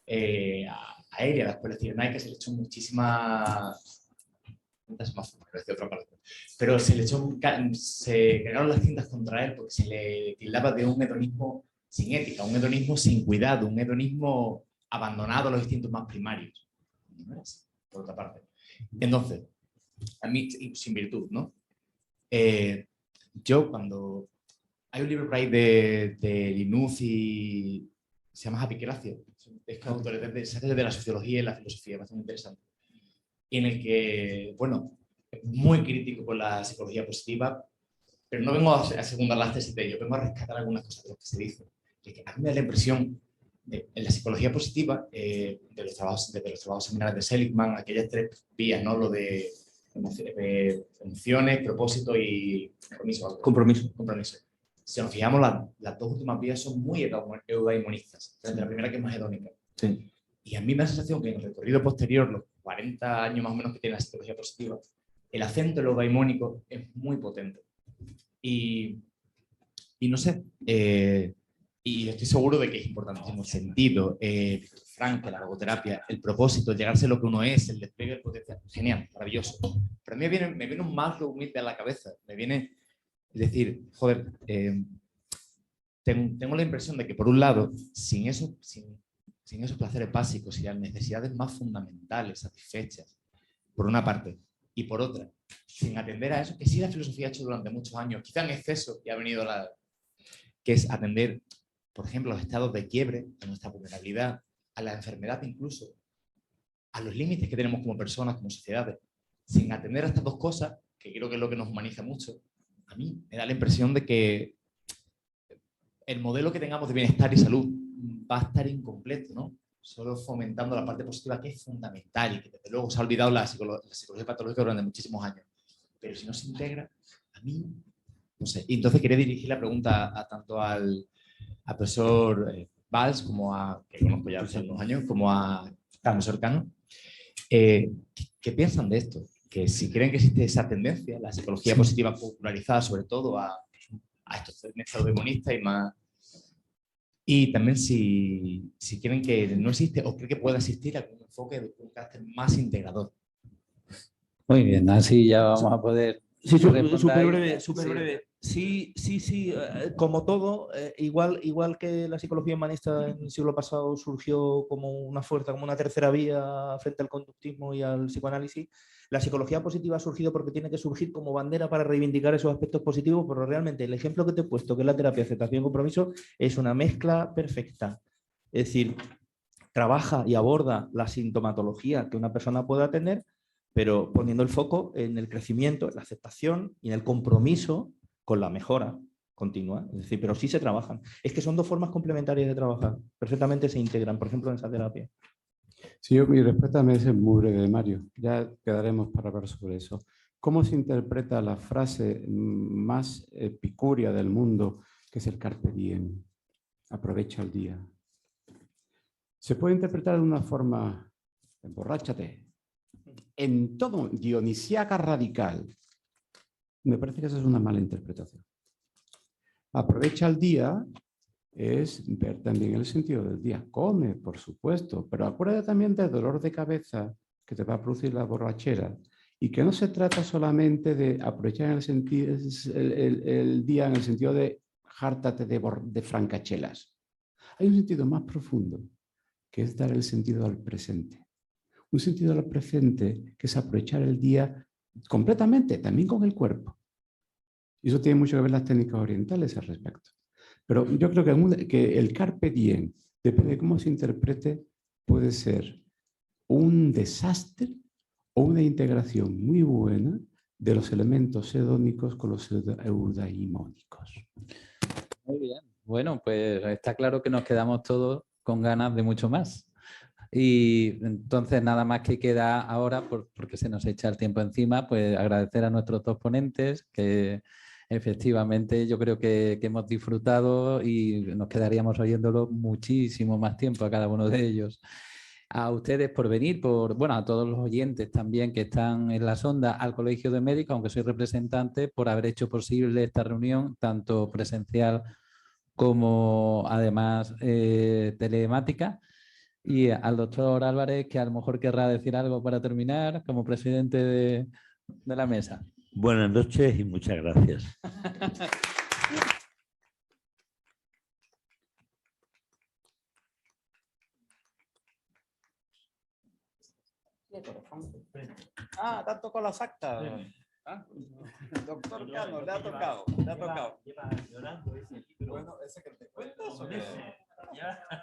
aérea, la escuela cirenaica, se le echó muchísimas... Pero se crearon las cintas contra él porque se le tildaba de un hedonismo sin ética, un hedonismo sin cuidado, un hedonismo abandonado a los instintos más primarios. No era así, por otra parte. Entonces, a mí, sin virtud, ¿no? Yo cuando... Hay un libro por ahí de Linus y se llama Apicracio. Es que autores de la sociología y la filosofía, bastante interesante. En el que, bueno, es muy crítico con la psicología positiva, pero no vengo a secundar las tesis de ello, vengo a rescatar algunas cosas de lo que se dice. Que a mí me da la impresión, en la psicología positiva, de los trabajos seminales de Seligman, aquellas tres vías, ¿no? Lo de emociones, propósito y compromiso. Compromiso. Si nos fijamos, las dos últimas vías son muy eudaimonistas. La primera que es más hedónica. Sí. Y a mí me da la sensación que en el recorrido posterior, los 40 años más o menos que tiene la psicología positiva, el acento eudaimónico es muy potente. Y no sé, y estoy seguro de que es importantísimo el sentido, Víctor Frankl, la logoterapia, el propósito, llegarse a lo que uno es, el despliegue del potencial. Genial, maravilloso. Pero a mí me viene un más lo humilde a la cabeza. Me viene, es decir, joder, tengo la impresión de que por un lado, sin esos placeres básicos y las necesidades más fundamentales satisfechas, por una parte, y por otra, sin atender a eso, que sí la filosofía ha hecho durante muchos años, quizá en exceso, y ha venido que es atender, por ejemplo, a los estados de quiebre, a nuestra vulnerabilidad, a la enfermedad incluso, a los límites que tenemos como personas, como sociedades. Sin atender a estas dos cosas, que creo que es lo que nos humaniza mucho, a mí me da la impresión de que el modelo que tengamos de bienestar y salud va a estar incompleto, ¿no? Solo fomentando la parte positiva, que es fundamental y que desde luego se ha olvidado la psicología patológica durante muchísimos años. Pero si no se integra, a mí, no sé. Y entonces quería dirigir la pregunta tanto al profesor Valls, que conozco ya hace unos años, como al profesor Cano. ¿Qué piensan de esto? Que si creen que existe esa tendencia, la psicología positiva popularizada sobre todo a estos neurodemonistas y más. Y también si creen que no existe o creen que pueda existir algún enfoque de un carácter más integrador. Muy bien, así ya vamos a poder... Sí, súper responder breve, ahí. súper Sí. breve. Sí, como todo, igual que la psicología humanista en el siglo pasado surgió como una fuerza, como una tercera vía frente al conductismo y al psicoanálisis, la psicología positiva ha surgido porque tiene que surgir como bandera para reivindicar esos aspectos positivos, pero realmente el ejemplo que te he puesto, que es la terapia, aceptación y compromiso, es una mezcla perfecta. Es decir, trabaja y aborda la sintomatología que una persona pueda tener, pero poniendo el foco en el crecimiento, en la aceptación y en el compromiso con la mejora continua. Es decir, pero sí se trabajan. Es que son dos formas complementarias de trabajar. Perfectamente se integran, por ejemplo, en esa terapia. Sí, mi respuesta me es muy breve, Mario. Ya quedaremos para hablar sobre eso. ¿Cómo se interpreta la frase más epicúrea del mundo, que es el carpe diem? Aprovecha el día. Se puede interpretar de una forma, emborráchate, en todo, dionisiaca radical. Me parece que esa es una mala interpretación. Aprovecha el día es ver también el sentido del día. Come, por supuesto, pero acuérdate también del dolor de cabeza que te va a producir la borrachera y que no se trata solamente de aprovechar el día en el sentido de jártate de francachelas. Hay un sentido más profundo, que es dar el sentido al presente. Un sentido al presente que es aprovechar el día completamente, también con el cuerpo. Y eso tiene mucho que ver las técnicas orientales al respecto. Pero yo creo que el carpe diem, depende de cómo se interprete, puede ser un desastre o una integración muy buena de los elementos hedónicos con los eudaimónicos. Muy bien. Bueno, pues está claro que nos quedamos todos con ganas de mucho más. Y entonces nada más que queda ahora, porque se nos echa el tiempo encima, pues agradecer a nuestros dos ponentes, que efectivamente yo creo que hemos disfrutado y nos quedaríamos oyéndolo muchísimo más tiempo a cada uno de ellos. A ustedes por venir, bueno, a todos los oyentes también que están en la sonda, al Colegio de Médicos, aunque soy representante, por haber hecho posible esta reunión, tanto presencial como además telemática. Y al doctor Álvarez, que a lo mejor querrá decir algo para terminar, como presidente de la mesa. Buenas noches y muchas gracias. Ah, te han tocado las actas. ¿Ah? Doctor Cano, le ha tocado. Lleva llorando ese libro. Bueno, ese que te cuento.